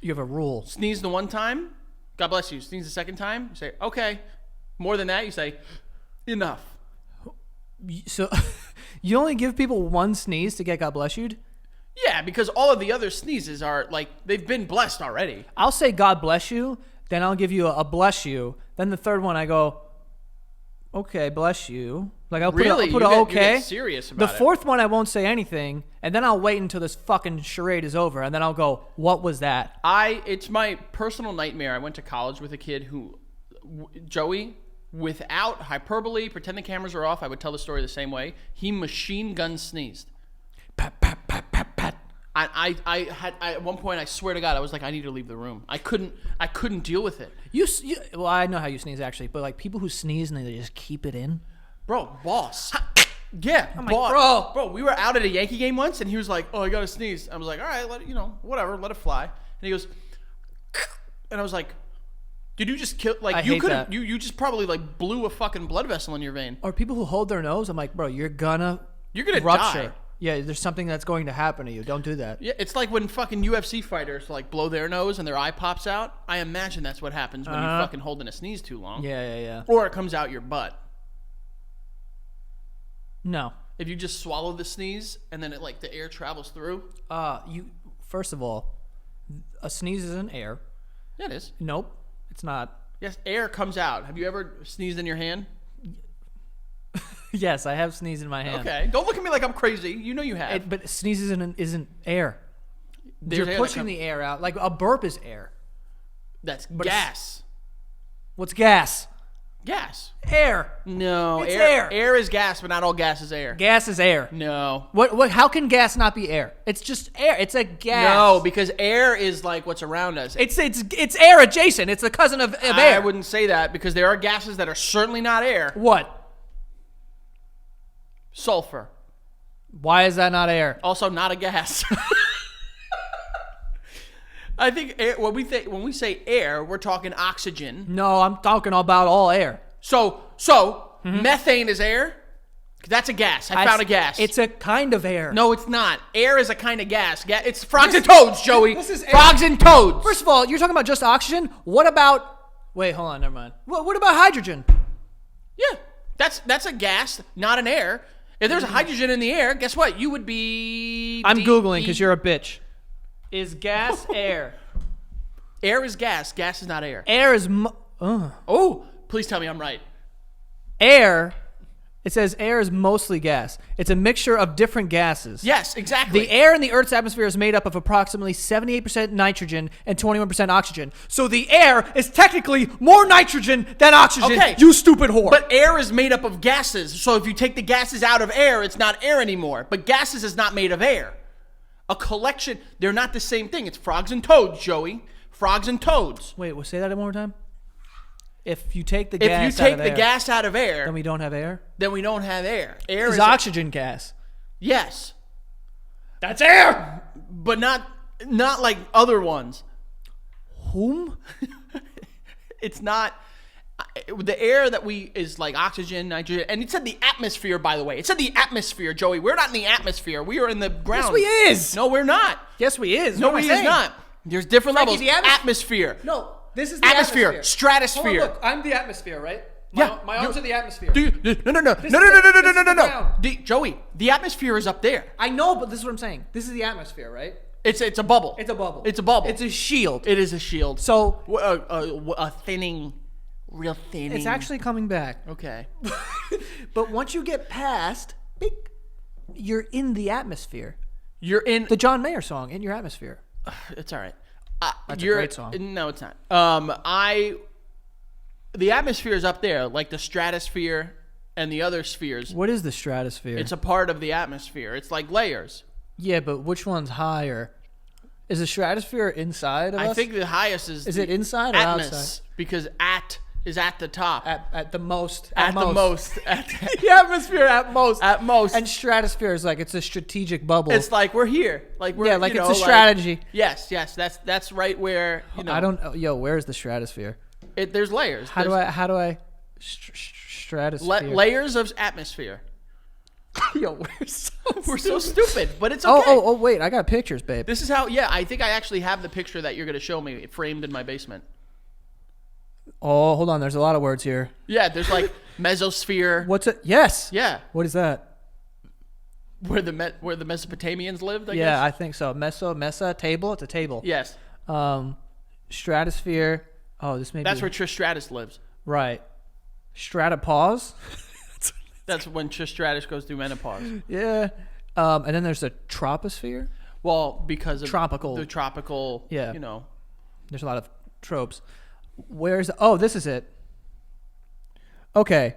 You have a rule. Sneeze the one time, God bless you. Sneeze the second time. You say, okay. More than that, you say, enough. So you only give people one sneeze to get God bless you? Yeah, because all of the other sneezes are like, they've been blessed already. I'll say God bless you, then I'll give you a bless you. Then the third one I go, okay, bless you. Like I'll put Really? a You okay. get serious about The it. fourth one I won't say anything, and then I'll wait until this fucking charade is over, and then I'll go, what was that? It's my personal nightmare. I went to college with a kid who, Joey, without hyperbole, pretend the cameras are off, I would tell the story the same way. He machine gun sneezed. Pat, pat, pat, pat, pat. I had at one point, I swear to God, I was like, I need to leave the room. I couldn't deal with it. Well, I know how you sneeze actually, but like people who sneeze and they just keep it in. Bro, boss. Yeah, I'm boss. like, bro, we were out at a Yankee game once, and he was like, "Oh, I gotta sneeze." I was like, "All right, whatever, let it fly." And he goes, and I was like, "Did you just kill? Like, I you hate could that. you just probably like blew a fucking blood vessel in your vein. Or people who hold their nose. I'm like, bro, you're gonna die." rupture. Yeah, there's something that's going to happen to you. Don't do that. Yeah, it's like when fucking UFC fighters like blow their nose and their eye pops out. I imagine that's what happens when you fucking holding a sneeze too long. Yeah. Or it comes out your butt. No. If you just swallow the sneeze and then it like the air travels through. You first of all, a sneeze isn't air. Yeah, it is. Nope, it's not. Yes, air comes out. Have you ever sneezed in your hand? Yes, I have sneezed in my hand. Okay. Don't look at me like I'm crazy. You know you have. But sneeze isn't air. There's You're air that pushing the air out. Like a burp is air. That's But gas. What's gas? Gas. Air. No. It's air. Air is gas, but not all gas is air. Gas is air. No. What? How can gas not be air? It's just air. It's a gas. No, because air is like what's around us. It's air adjacent. It's the cousin of air. I wouldn't say that because there are gases that are certainly not air. What? Sulfur. Why is that not air? Also not a gas. I think air, when we say air, we're talking oxygen. No, I'm talking about all air. So methane is air? That's a gas. I found a gas. It's a kind of air. No, it's not. Air is a kind of gas. It's frogs and toads, Joey. This is air. Frogs and toads. First of all, you're talking about just oxygen. What about? Wait, hold on. Never mind. What about hydrogen? Yeah, that's a gas, not an air. If there's a hydrogen in the air, guess what? You would be. I'm Googling because you're a bitch. Is gas air? Air is gas. Gas is not air. Air is. Oh, please tell me I'm right. Air. It says air is mostly gas. It's a mixture of different gases. Yes, exactly. The air in the Earth's atmosphere is made up of approximately 78% nitrogen and 21% oxygen. So the air is technically more nitrogen than oxygen, Okay. you stupid whore. But air is made up of gases. So if you take the gases out of air, it's not air anymore. But gases is not made of air. A collection, they're not the same thing. It's frogs and toads, Joey. Frogs and toads. Wait, we'll say that one more time? If you take the If gas you out take of the air, gas out of air, then we don't have air? then we don't have air. Air Is is oxygen gas? yes, That's air! but not like other ones. Whom? It's not the air that we is like oxygen, nitrogen, and it said the atmosphere. By the way, it said the atmosphere, Joey. We're not in the atmosphere. We are in the ground. Yes, we is. No, we're not. Yes, we is. No, What am we I is saying? not. There's different Frankie, levels. the Atmosphere. No, this is the Atmosphere. atmosphere. Stratosphere. Hold on, look, I'm the atmosphere, right? Yeah, My arms are the atmosphere. No. This is the ground. Joey, the atmosphere is up there. I know, but this is what I'm saying. This is the atmosphere, right? It's a bubble. It's a bubble. It's a bubble. It's a shield. It is a shield. So A thinning, real thinning. it's actually coming back. okay. But once you get past, beep, you're in the atmosphere. You're in. The John Mayer song, "In Your Atmosphere." It's all right. That's a You're, great song. No, it's not. The atmosphere is up there, like the stratosphere and the other spheres. What is the stratosphere? It's a part of the atmosphere. It's like layers. Yeah, but which one's higher? Is the stratosphere inside of us? I think the highest is. Is it inside or atmos, outside? Because is at the top. At the most. At the most. The atmosphere at most. At most. And stratosphere is like it's a strategic bubble. It's like we're here. Like we're like you it's know, a strategy. Yes. That's right where you know. I don't. Yo, where's the stratosphere? There's layers. How do I stratosphere? Layers of atmosphere. Yo, We're so stupid, but it's Oh, okay. oh, wait! I got pictures, babe. This is how. Yeah, I think I actually have the picture that you're gonna show me framed in my basement. Oh, hold on. There's a lot of words here. Yeah, there's like mesosphere. What's it? Yes. Yeah, What is that? where the Mesopotamians lived. I Yeah, guess. I think so. Mesa, table. It's a table. Yes, Stratosphere. Oh, this may that's be. where Trish Stratus lives. Right. Stratopause. That's when Trish Stratus goes through menopause. Yeah. And then there's the troposphere. Well, because of Tropical. the tropical. Yeah. You know. There's a lot of tropes. Where's oh, this is it. Okay.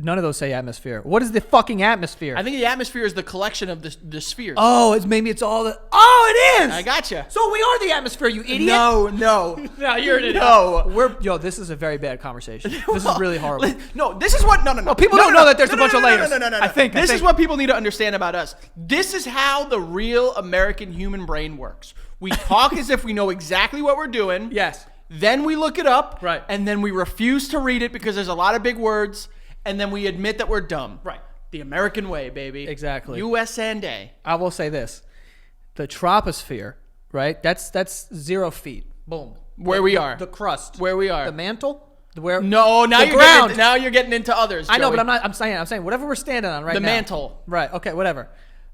None of those say atmosphere. What is the fucking atmosphere? I think the atmosphere is the collection of the spheres. Oh, it's all the. Oh, it is. I gotcha. So we are the atmosphere, you idiot. No. No, you're an idiot. No. This is a very bad conversation. This is really horrible. No, this is what. No. People don't know that there's a bunch of layers. No. I think This is what people need to understand about us. This is how the real American human brain works. We talk as if we know exactly what we're doing. Yes. Then we look it up. Right. And then we refuse to read it because there's a lot of big words. And then we admit that we're dumb. Right. The American way, baby. Exactly. U.S. and A. I will say this: the troposphere, right? That's 0 feet. Boom. Where we are. The crust. Where we are. The mantle. Where? No, now the you're ground. you're getting into others. I know, Joey. but I'm not. I'm saying whatever we're standing on right The now. mantle. Right. Okay. Whatever.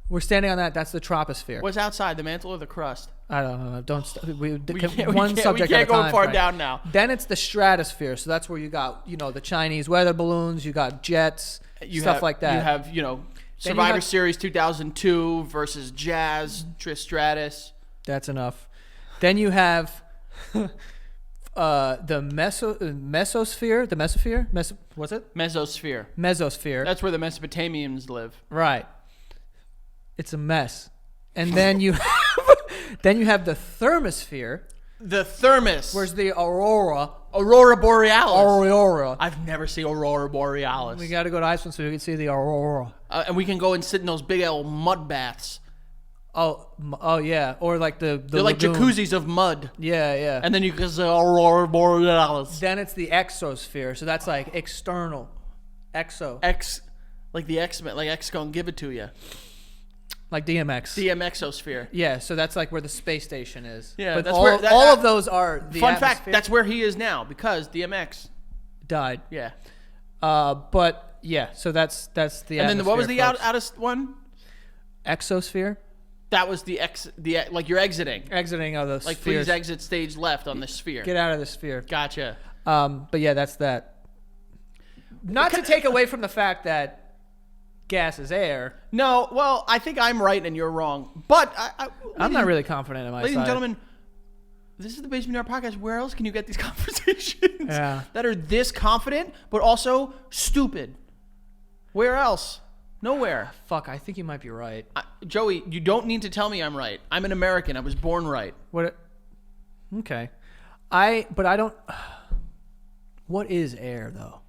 We're standing on that. That's the troposphere. What's outside, the mantle or the crust? I don't know. Don't. We can't- subject we at can't a go time, far Frank. down now. Then it's the stratosphere. So that's where you got the Chinese weather balloons. You got jets, stuff like that. You have Then you Survivor have- Series 2002 versus Jazz Trish Stratus. That's enough. Then you have the mesosphere. The mesosphere. What's it? Mesosphere. Mesosphere. That's where the Mesopotamians live. Right. It's a mess. And then you have the thermosphere. The thermos. Where's the aurora? Aurora Borealis? Aurora. I've never seen Aurora Borealis. We got to go to Iceland so we can see the aurora. And we can go and sit in those big old mud baths. Oh yeah. Or like the They're like lagoon. jacuzzis of mud. Yeah. And then you can say Aurora Borealis. Then it's the exosphere. So that's like external. Exo. Like the X-Men, like X gonna give it to you. Like DMX. DMXosphere. Yeah, so that's like where the space station is. Yeah, but that's all, where all of those are the Fun atmosphere. fact, that's where he is now because DMX died. Yeah. But yeah, so that's the. And then what was the folks. outest one? Exosphere. That was the like you're exiting. Exiting of the Like spheres. please exit stage left on the sphere. Get out of the sphere. Gotcha. But yeah, that's that. Not to take away from the fact that gas is air. No, well, I think I'm right and you're wrong. But I'm not really confident in my ladies side. and gentlemen, this is the Basement Yard Podcast. Where else can you get these conversations that are this confident but also stupid? Where else? Nowhere. Fuck, I think you might be right. Joey, you don't need to tell me I'm right. I'm an American. I was born right. What? Okay. But I don't. What is air though?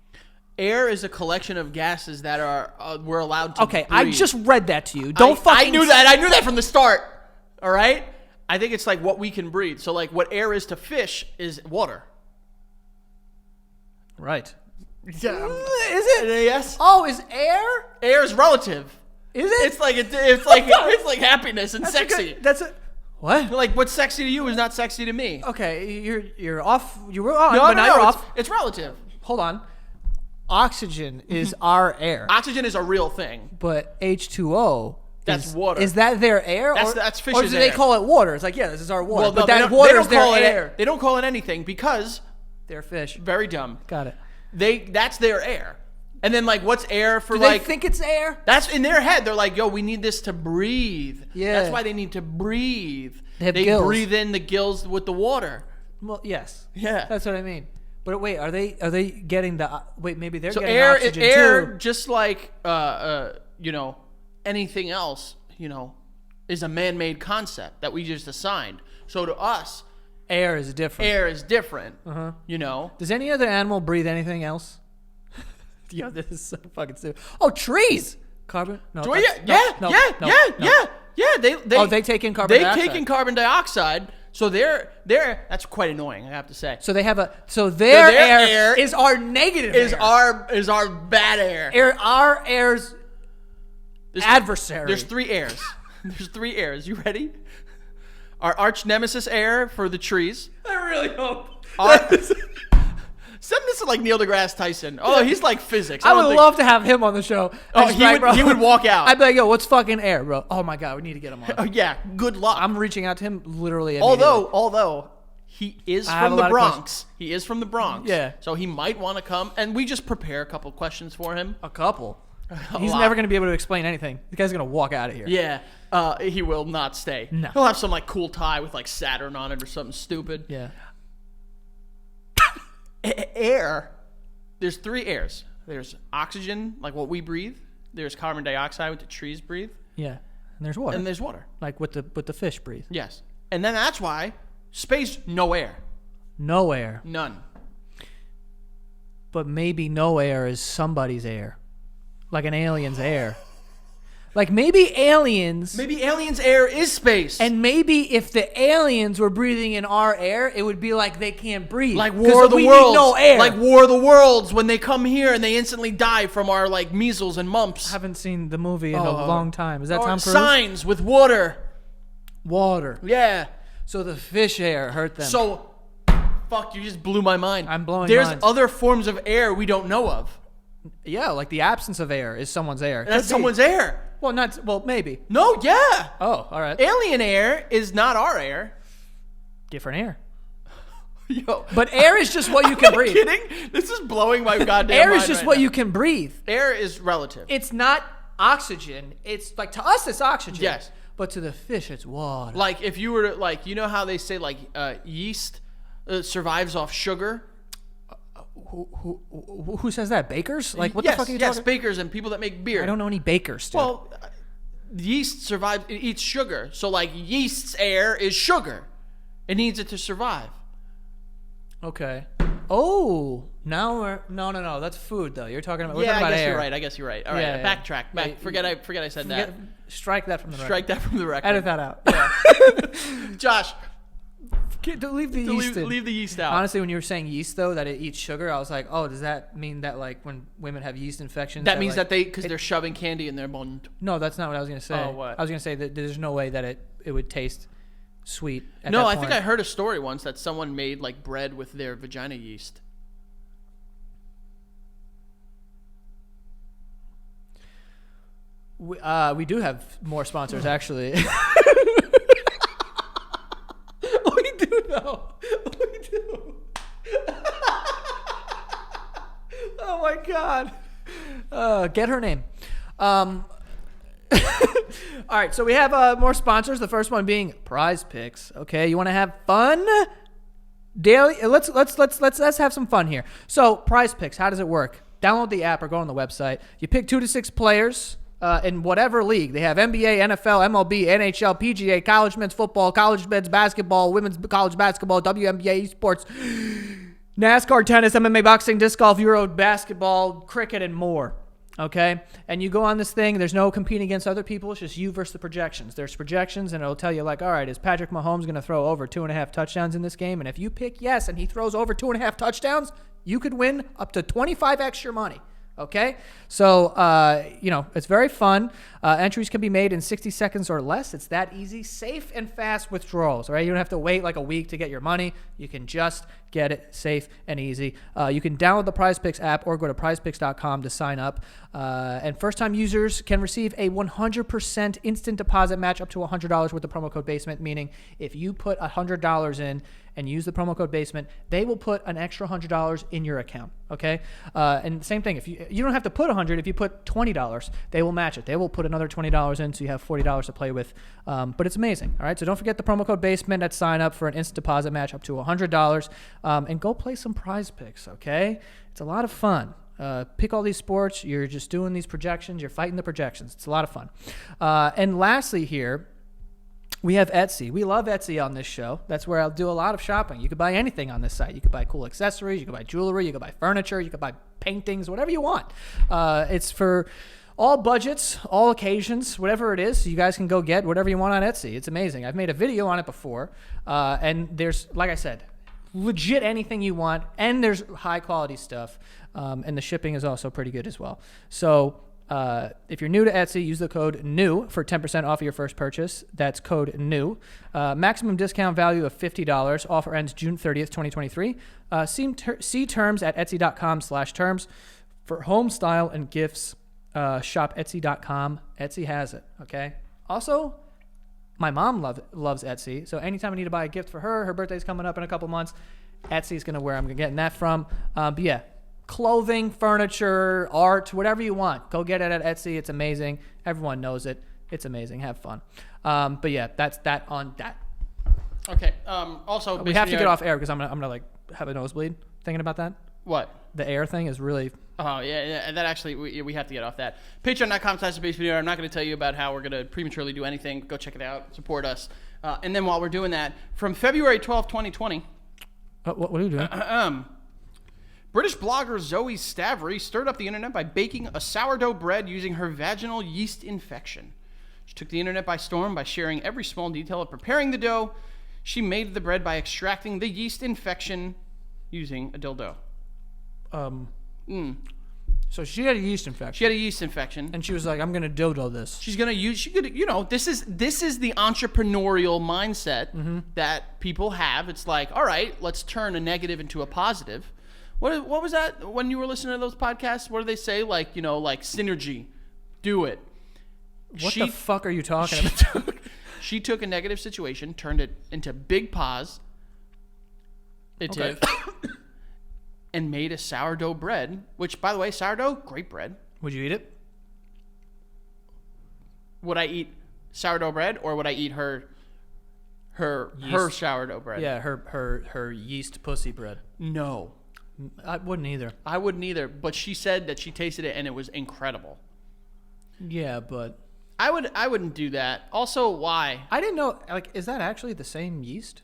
Air is a collection of gases that are we're allowed to. Okay, breathe. I just read that to you. Don't fucking. I knew that. I knew that from the start. All right. I think it's like what we can breathe. So like what air is to fish is water. Right. Yeah. Is it? Yes. Oh, is air? Air is relative. Is it? It's like it's like happiness and sexy. That's a what? Like what's sexy to you is not sexy to me. Okay, you're off. You were on, No, but now you're off. It's relative. Hold on. Oxygen is our air, Oxygen is a real thing. but H2O. That's water. Is that their air? That's fish's Or do they air. call it water? It's like, yeah, this is our water. Well, but no, that they don't water is their call air. They don't call it anything because They're fish. very dumb. Got it. That's their air. And then like what's air for Do like they think it's air? that's in their head. They're like, yo, we need this to breathe. Yeah. That's why they need to breathe. They have gills. breathe in the gills with the water. Well, yes. Yeah. That's what I mean. But wait, are they getting the wait? Maybe they're So getting air, oxygen air, too. just like anything else, is a man-made concept that we just assigned. So to us, Air is different. air is different. Uh-huh. Does any other animal breathe anything else? Yo, this is so fucking stupid. Oh, trees. Carbon? No. Do that's- yeah. They take in carbon dioxide. They take in carbon dioxide. So they're that's quite annoying, I have to say. So they have their air is our negative Is air. our bad air. Our air's adversary. There's 3 airs. There's 3 airs. You ready? Our arch nemesis air for the trees. I really hope. Send this to like Neil deGrasse Tyson. Oh, he's like physics. I would love to have him on the show. Oh, he would walk out. I'd be like, yo, what's fucking air, bro? Oh my God, we need to get him on. Oh, yeah, good luck. I'm reaching out to him literally immediately. Although he is from the Bronx. He is from the Bronx. Yeah. So he might want to come, and we just prepare a couple questions for him. A couple. He's lot. never going to be able to explain anything. The guy's going to walk out of here. Yeah. He will not stay. No. He'll have some like cool tie with like Saturn on it or something stupid. Yeah. Air. There's 3 airs. There's oxygen, like what we breathe. There's carbon dioxide, what the trees breathe. Yeah. And there's water. And there's water. Like what the fish breathe. Yes. And then that's why space, no air. No air. None. But maybe no air is somebody's air. Like an alien's air. Like maybe aliens... Maybe aliens' air is space. And maybe if the aliens were breathing in our air, it would be like they can't breathe. Like War of the we Worlds. Need no air. Like War of the Worlds when they come here and they instantly die from our like measles and mumps. I haven't seen the movie in a long time. Is that Tom Cruise? Signs with water. Water. Yeah. So the fish air hurt them. So, fuck, you just blew my mind. I'm blowing There's minds. other forms of air we don't know of. Yeah, like the absence of air is someone's air. That's Could be. someone's air. Well, maybe. No, yeah. Oh, all right. Alien air is not our air. Different air. Yo. But air is just what you can breathe. Kidding? This is blowing my goddamn Air mind is just right what now. you can breathe. Air is relative. It's not oxygen. It's like to us it's oxygen. Yes. But to the fish it's water. Like if you were to, like, you know how they say like yeast survives off sugar? Who says that? Bakers? Like what the fuck are you yes, talking? bakers and people that make beer. I don't know any bakers. Dude. Well, yeast survives. It eats sugar, so like yeast's air is sugar. It needs it to survive. Okay. Oh, now we're no. That's food though. You're talking about. We're Yeah, talking I about guess air. you're right. I guess you're right. All right, Yeah, yeah. backtrack. Yeah, Forget I said that. Strike that from the record. Strike that from the record. Edit that out. Josh, Leave the yeast in. leave the yeast out. Honestly, when you were saying yeast though, that it eats sugar, I was like, oh, does that mean that like when women have yeast infections? That means like, that because they're shoving candy in their mouth. No, that's not what I was gonna say. Oh, what? I was gonna say that there's no way that it would taste sweet. At No, that I point. think I heard a story once that someone made like bread with their vagina yeast. We do have more sponsors actually. We do though. We do. Oh my god. Get her name. All right, so we have more sponsors. The first one being Prize Picks. Okay, you want to have fun? Daily. Let's have some fun here. So Prize Picks. How does it work? Download the app or go on the website. You pick 2 to 6 players. In whatever league. They have NBA, NFL, MLB, NHL, PGA, college men's football, college men's basketball, women's college basketball, WNBA, esports, NASCAR, tennis, MMA, boxing, disc golf, Euro basketball, cricket, and more. Okay? And you go on this thing. There's no competing against other people. It's just you versus the projections. There's projections, and it'll tell you, like, all right, is Patrick Mahomes going to throw over 2.5 touchdowns in this game? And if you pick yes and he throws over 2.5 touchdowns, you could win up to 25x your money. Okay, so, it's very fun. Entries can be made in 60 seconds or less. It's that easy. Safe and fast withdrawals, all right? You don't have to wait like a week to get your money. You can just get it safe and easy. You can download the PrizePicks app or go to prizepicks.com to sign up. And first-time users can receive a 100% instant deposit match up to $100 with the promo code BASEMENT, meaning if you put $100 in and use the promo code BASEMENT, they will put an extra $100 in your account, okay? And same thing, if you don't have to put $100, if you put $20, they will match it. They will put another $20 in, so you have $40 to play with. But it's amazing, all right? So don't forget the promo code BASEMENT at sign up for an instant deposit match up to $100. And go play some Prize Picks, okay? It's a lot of fun. Pick all these sports. You're just doing these projections. You're fighting the projections. It's a lot of fun. And lastly here, we have Etsy. We love Etsy on this show. That's where I'll do a lot of shopping. You could buy anything on this site. You could buy cool accessories. You could buy jewelry. You could buy furniture. You could buy paintings, whatever you want. It's for all budgets, all occasions, whatever it is. You guys can go get whatever you want on Etsy. It's amazing. I've made a video on it before. And there's, like I said, legit anything you want. And there's high quality stuff. And the shipping is also pretty good as well. So If you're new to Etsy, use the code NEW for 10% off of your first purchase. That's code NEW. Maximum discount value of $50. Offer ends June 30th, 2023. See terms at etsy.com/terms. For home style and gifts, shop etsy.com. Etsy has it, okay? Also, my mom loves Etsy, so anytime I need to buy a gift for her, her birthday's coming up in a couple months, Etsy's going to where I'm getting that from. But yeah, clothing, furniture, art, whatever you want, go get it at Etsy. It's amazing. Everyone knows it. It's amazing. Have fun. But yeah, that's that on that. Okay. Also, we have to get off air because I'm gonna like have a nosebleed thinking about that. What? The air thing is really... Oh, yeah. That actually, we have to get off that. Patreon.com/thebasement. I'm not going to tell you about how we're going to prematurely do anything. Go check it out. Support us. And then while we're doing that, from February 12th, 2020... What are you doing? British blogger Zoe Stavery stirred up the internet by baking a sourdough bread using her vaginal yeast infection. She took the internet by storm by sharing every small detail of preparing the dough. She made the bread by extracting the yeast infection using a dildo. So she had a yeast infection. She had a yeast infection, and she was like, "I'm gonna dildo this." She's gonna use. She could, this is the entrepreneurial mindset that people have. It's like, all right, let's turn a negative into a positive. What was that when you were listening to those podcasts? What do they say? Like, like synergy, do it. What the fuck are you talking about? She took a negative situation, turned it into big pause. And made a sourdough bread, which, by the way, sourdough, great bread. Would you eat it? Would I eat sourdough bread, or would I eat her sourdough bread? Yeah, her yeast pussy bread. No. I wouldn't either. I wouldn't either, but she said that she tasted it and it was incredible. Yeah, but... I wouldn't do that. Also, why? I didn't know, like, is that actually the same yeast?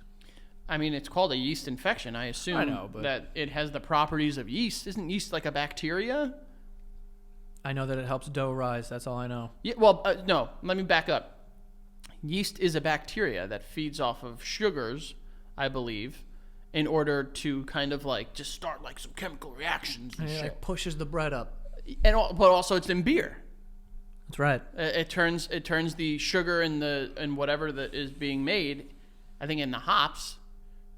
I mean, it's called a yeast infection. I assume that it has the properties of yeast. Isn't yeast like a bacteria? I know that it helps dough rise. That's all I know. Yeah. Well, no. Let me back up. Yeast is a bacteria that feeds off of sugars, I believe, in order to kind of like just start like some chemical reactions and shit. Like pushes the bread up. But also it's in beer. That's right. It turns the sugar and whatever that is being made, I think in the hops,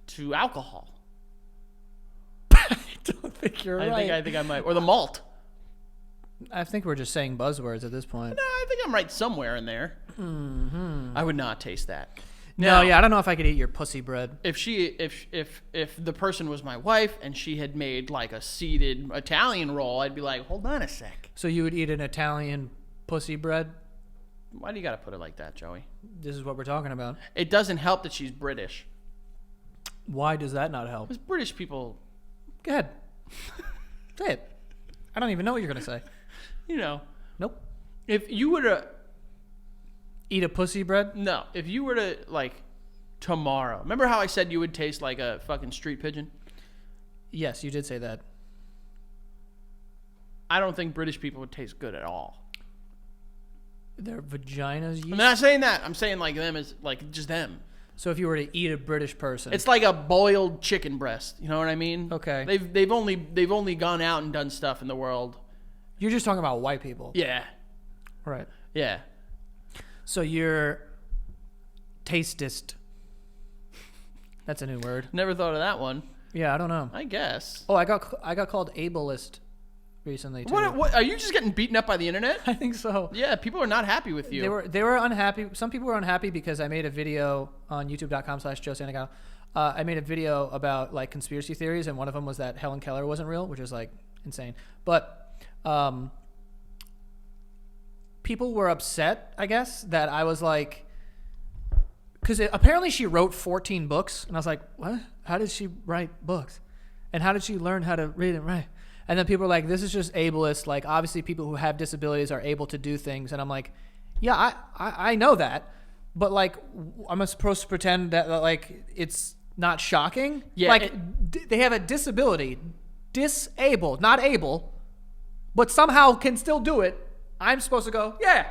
to alcohol. I don't think you're right. I think I might. Or the malt. I think we're just saying buzzwords at this point. No, I think I'm right somewhere in there. Mm-hmm. I would not taste that. No, yeah, I don't know if I could eat your pussy bread. If the person was my wife and she had made like a seeded Italian roll, I'd be like, hold on a sec. So you would eat an Italian pussy bread? Why do you got to put it like that, Joey? This is what we're talking about. It doesn't help that she's British. Why does that not help? Because British people... Go ahead. Say it. I don't even know what you're going to say. Nope. If you were to... Eat a pussy bread? No. If you were to, like, tomorrow... Remember how I said you would taste like a fucking street pigeon? Yes, you did say that. I don't think British people would taste good at all. Their vaginas yeast? I'm not saying that. I'm saying like them as like just them. So if you were to eat a British person, it's like a boiled chicken breast. You know what I mean? Okay. They've only gone out and done stuff in the world. You're just talking about white people. Yeah. Right. Yeah. So you're tastist. That's a new word. Never thought of that one. Yeah, I don't know. I guess. Oh, I got called ableist recently too. What are you just getting beaten up by the internet? I think so. Yeah, people are not happy with you. They were unhappy. Some people were unhappy because I made a video on youtube.com/JoeSanagato. I made a video about like conspiracy theories, and one of them was that Helen Keller wasn't real, which is like insane. But people were upset, I guess, that I was like, because apparently she wrote 14 books, and I was like, what? How did she write books? And how did she learn how to read and write? And then people were like, this is just ableist. Like, obviously people who have disabilities are able to do things. And I'm like, yeah, I know that. But, like, I'm supposed to pretend that, like, it's not shocking? Yeah. Like, they have a disability. Disabled. Not able. But somehow can still do it. I'm supposed to go, yeah.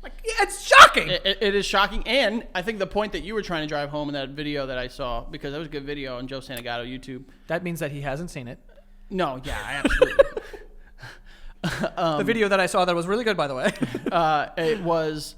Like, yeah, it's shocking. It is shocking. And I think the point that you were trying to drive home in that video that I saw, because that was a good video on Joe Santagato YouTube. That means that he hasn't seen it. No, yeah, absolutely. The video that I saw that was really good, by the way. It was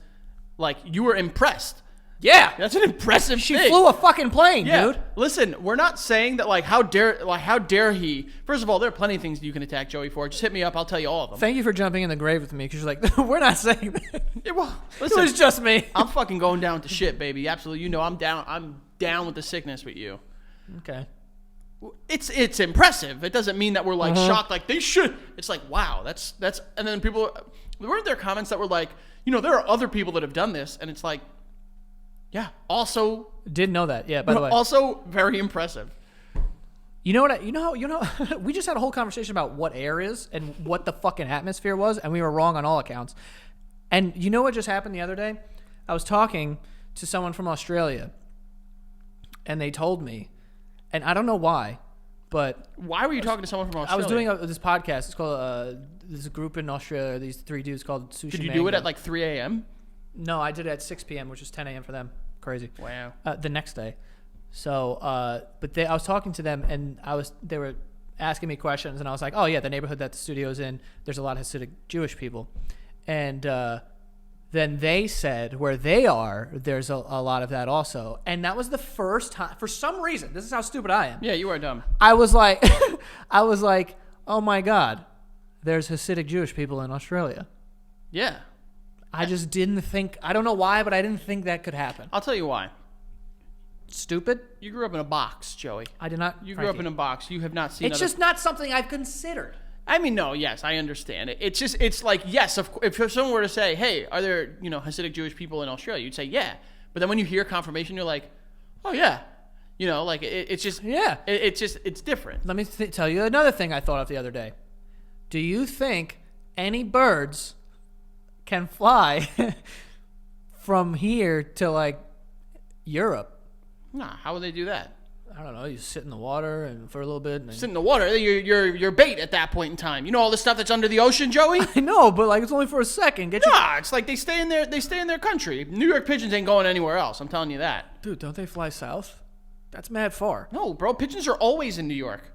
like you were impressed. Yeah, That's an impressive she thing. flew a fucking plane, Yeah. dude. Listen, we're not saying that how dare he. First of all, there are plenty of things you can attack Joey for. Just hit me up. I'll tell you all of them. Thank you for jumping in the grave with me, because you're like, we're not saying that. Yeah, well, It listen, was just me. I'm fucking going down with the shit, baby. Absolutely. You know I'm down. I'm down with the sickness with you. Okay. It's impressive. It doesn't mean that we're like shocked. Like they should. It's like wow. That's. And then people weren't there comments that were like, there are other people that have done this, and it's like, yeah. Also, Didn't know that. Yeah. By the way. also very impressive. You know what? We just had a whole conversation about what air is and what the fucking atmosphere was, and we were wrong on all accounts. And you know what just happened the other day? I was talking to someone from Australia, and they told me, and I don't know why, but Why were you talking to someone from Australia? I was doing this podcast. It's called there's a group in Australia. These 3 dudes called Sushi. Did you do it at like 3 a.m.? No, I did it at 6 p.m., which was 10 a.m. for them. Crazy. Wow. The next day. So, I was talking to them, and they were asking me questions, and I was like, oh yeah, the neighborhood that the studio's in, there's a lot of Hasidic Jewish people. And then they said where they are, there's a lot of that also. And that was the first time, for some reason, this is how stupid I am. Yeah, you are dumb. I was like, oh my God, there's Hasidic Jewish people in Australia. Yeah. I just didn't think, I don't know why, but I didn't think that could happen. I'll tell you why. Stupid? You grew up in a box, Joey. I did not. You grew up in a box. You have not seen. It's just not something I've considered. I mean, no. Yes, I understand it. It's like yes. If someone were to say, "Hey, are there Hasidic Jewish people in Australia?" You'd say, "Yeah." But then when you hear confirmation, you're like, "Oh yeah." It's just Yeah. It's different. Let me tell you another thing I thought of the other day. Do you think any birds can fly from here to like Europe? Nah, how would they do that? I don't know. You sit in the water and for a little bit. And Sit in the water. You're bait at that point in time. You know all the stuff that's under the ocean, Joey. I know, but like it's only for a second. Nah, it's like they stay in their country. New York pigeons ain't going anywhere else. I'm telling you that. Dude, don't they fly south? That's mad far. No, bro. Pigeons are always in New York.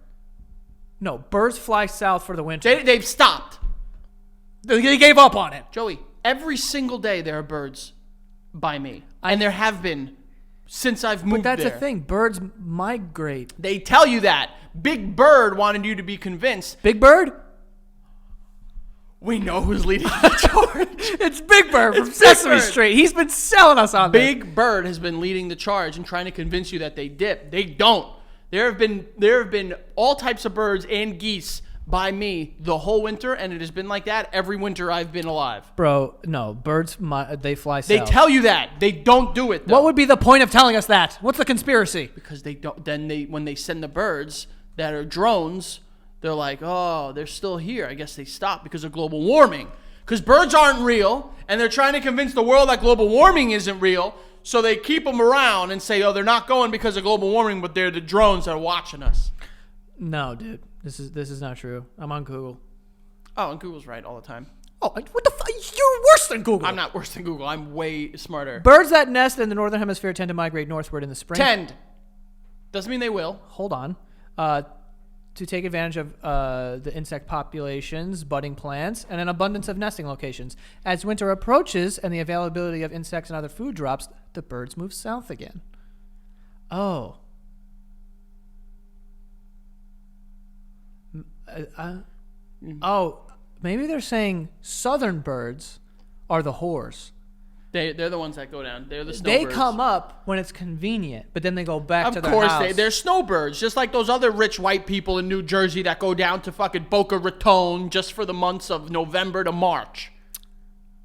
No, birds fly south for the winter. They've stopped. They gave up on it. Joey, every single day there are birds by me, and there have been since I've moved But that's there. the thing. Birds migrate. They tell you that. Big Bird wanted you to be convinced. Big Bird? We know who's leading the charge. It's Big Bird from It's Big Sesame Bird. Street. He's been selling us on this. Big Bird has been leading the charge and trying to convince you that they dip. They don't. There have been all types of birds and geese by me the whole winter, and it has been like that every winter I've been alive. Bro, no. Birds, they fly south. They tell you that. They don't do it, though. What would be the point of telling us that? What's the conspiracy? Because they don't. Then when they send the birds that are drones, they're like, oh, they're still here. I guess they stopped because of global warming. Because birds aren't real, and they're trying to convince the world that global warming isn't real. So they keep them around and say, oh, they're not going because of global warming, but they're the drones that are watching us. No, dude. This is not true. I'm on Google. Oh, and Google's right all the time. Oh, what the fuck? You're worse than Google. I'm not worse than Google. I'm way smarter. Birds that nest in the northern hemisphere tend to migrate northward in the spring. Tend. Doesn't mean they will. Hold on. To take advantage of the insect populations, budding plants, and an abundance of nesting locations. As winter approaches and the availability of insects and other food drops, the birds move south again. Oh. Maybe they're saying southern birds are the whores. They're the ones that go down. They're the They snowbirds. come up when it's convenient, but then they go back to Of their course, house. they're snowbirds, just like those other rich white people in New Jersey that go down to fucking Boca Raton just for the months of November to March.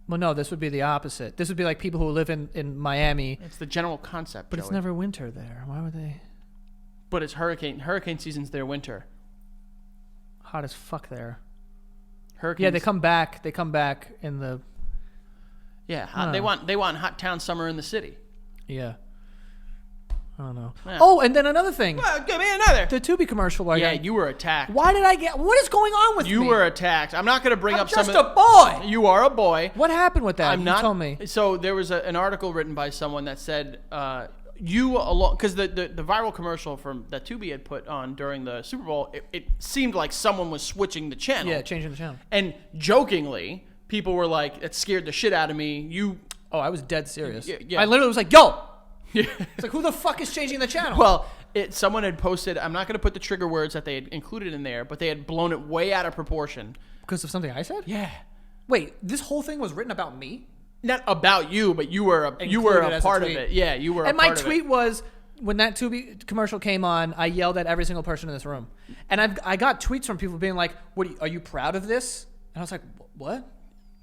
Well, no, this would be the opposite. This would be like people who live in Miami, It's the general concept, but it's Joey. never winter there. Why would they? But it's hurricane season's their winter. Hot as fuck there. Hurricanes. Yeah, they come back. They come back in the. Yeah, hot, they want hot town summer in the city. Yeah. I don't know. Yeah. Oh, and then another thing. Well, give me another. The Tubi commercial. Like, Yeah, you were attacked. Why did I get? What is going on with me? You were attacked. I'm not going to bring I'm up just some. a boy. You are a boy. What happened with that? I'm not. You told me. So there was an article written by someone that said you along, because the viral commercial from that Tubi had put on during the Super Bowl, it seemed like someone was switching the channel. Yeah, changing the channel. And jokingly, people were like, "It scared the shit out of me." Oh, I was dead serious. Yeah. I literally was like, "Yo." Yeah. It's like, who the fuck is changing the channel? Well, someone had posted. I'm not going to put the trigger words that they had included in there, but they had blown it way out of proportion. Because of something I said? Yeah. Wait, this whole thing was written about me? Not about you, but you were a part of it. Yeah, you were. And my tweet was, when that Tubi commercial came on, I yelled at every single person in this room, and I got tweets from people being like, are you proud of this?" And I was like, "What?"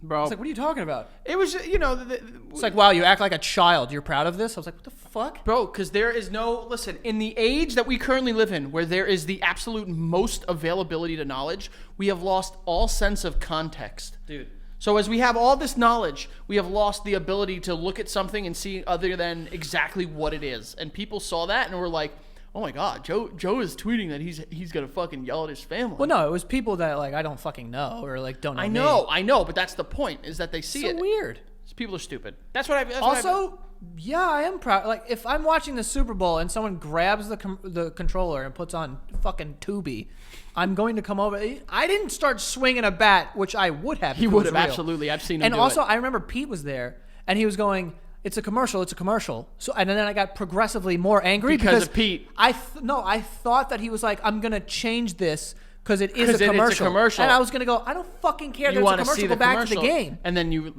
Bro, It's like, "What are you talking about?" it was, It's like, "Wow, you act like a child. You're proud of this?" I was like, "What the fuck?" bro, because there is listen, in the age that we currently live in, where there is the absolute most availability to knowledge, we have lost all sense of context. Dude. So as we have all this knowledge, we have lost the ability to look at something and see other than exactly what it is. And people saw that and were like, "Oh my God, Joe is tweeting that he's gonna fucking yell at his family." Well, no, it was people that like I don't fucking know or like don't know. I know, but that's the point, is that they see it. So weird. People are stupid. That's what I. Also, yeah, I am proud. Like, if I'm watching the Super Bowl and someone grabs the controller and puts on fucking Tubi, I'm going to come over. I didn't start swinging a bat, which I would have. He would have, absolutely. I've seen him. And do also, it. I remember Pete was there, and he was going, "It's a commercial. It's a commercial." So, and then I got progressively more angry because of Pete. I thought that he was like, "I'm gonna change this." Because it is a It's commercial. a commercial. And I was going to go, I don't fucking care that it's a commercial. Go back to the game. And then you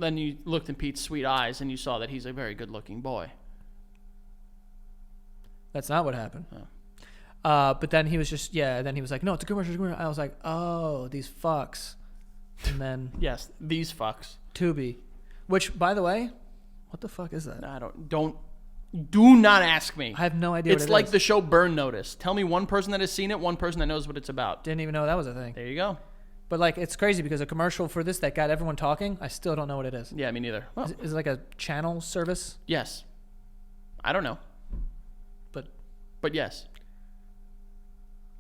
looked in Pete's sweet eyes and you saw that he's a very good-looking boy. That's not what happened. Oh. But then he was just, then he was like, "No, it's a commercial. It's a commercial." I was like, "Oh, these fucks." And then Yes, these fucks. Tubi. Which, by the way, what the fuck is that? Do not ask me. I have no idea It's what it like is. the show Burn Notice. Tell me one person that has seen it, one person that knows what it's about. Didn't even know that was a thing. There you go. But like, it's crazy because a commercial for this that got everyone talking, I still don't know what it is. Yeah, me neither. Well, Is it like a channel service? yes. I don't know. But yes.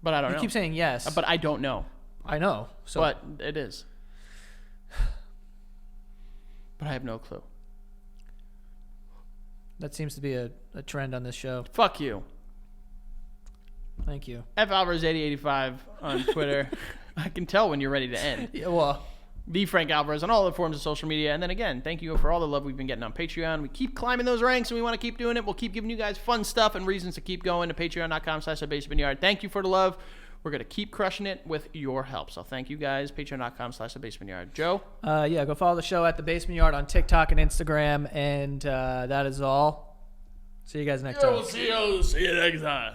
But I don't know. You keep saying yes. But I don't know. I know. So But it is. But I have no clue. that seems to be a trend on this show. Fuck you. Thank you. F Alvarez8085 on Twitter. I can tell when you're ready to end. Yeah, well, The Frank Alvarez on all the forms of social media. And then again, thank you for all the love we've been getting on Patreon. We keep climbing those ranks and we want to keep doing it. We'll keep giving you guys fun stuff and reasons to keep going to patreon.com/thebasementyard. Thank you for the love. We're going to keep crushing it with your help. So thank you guys. Patreon.com/thebasementyard. Joe? go follow the show at The Basement Yard on TikTok and Instagram. And that is all. See you guys next time. See you next time.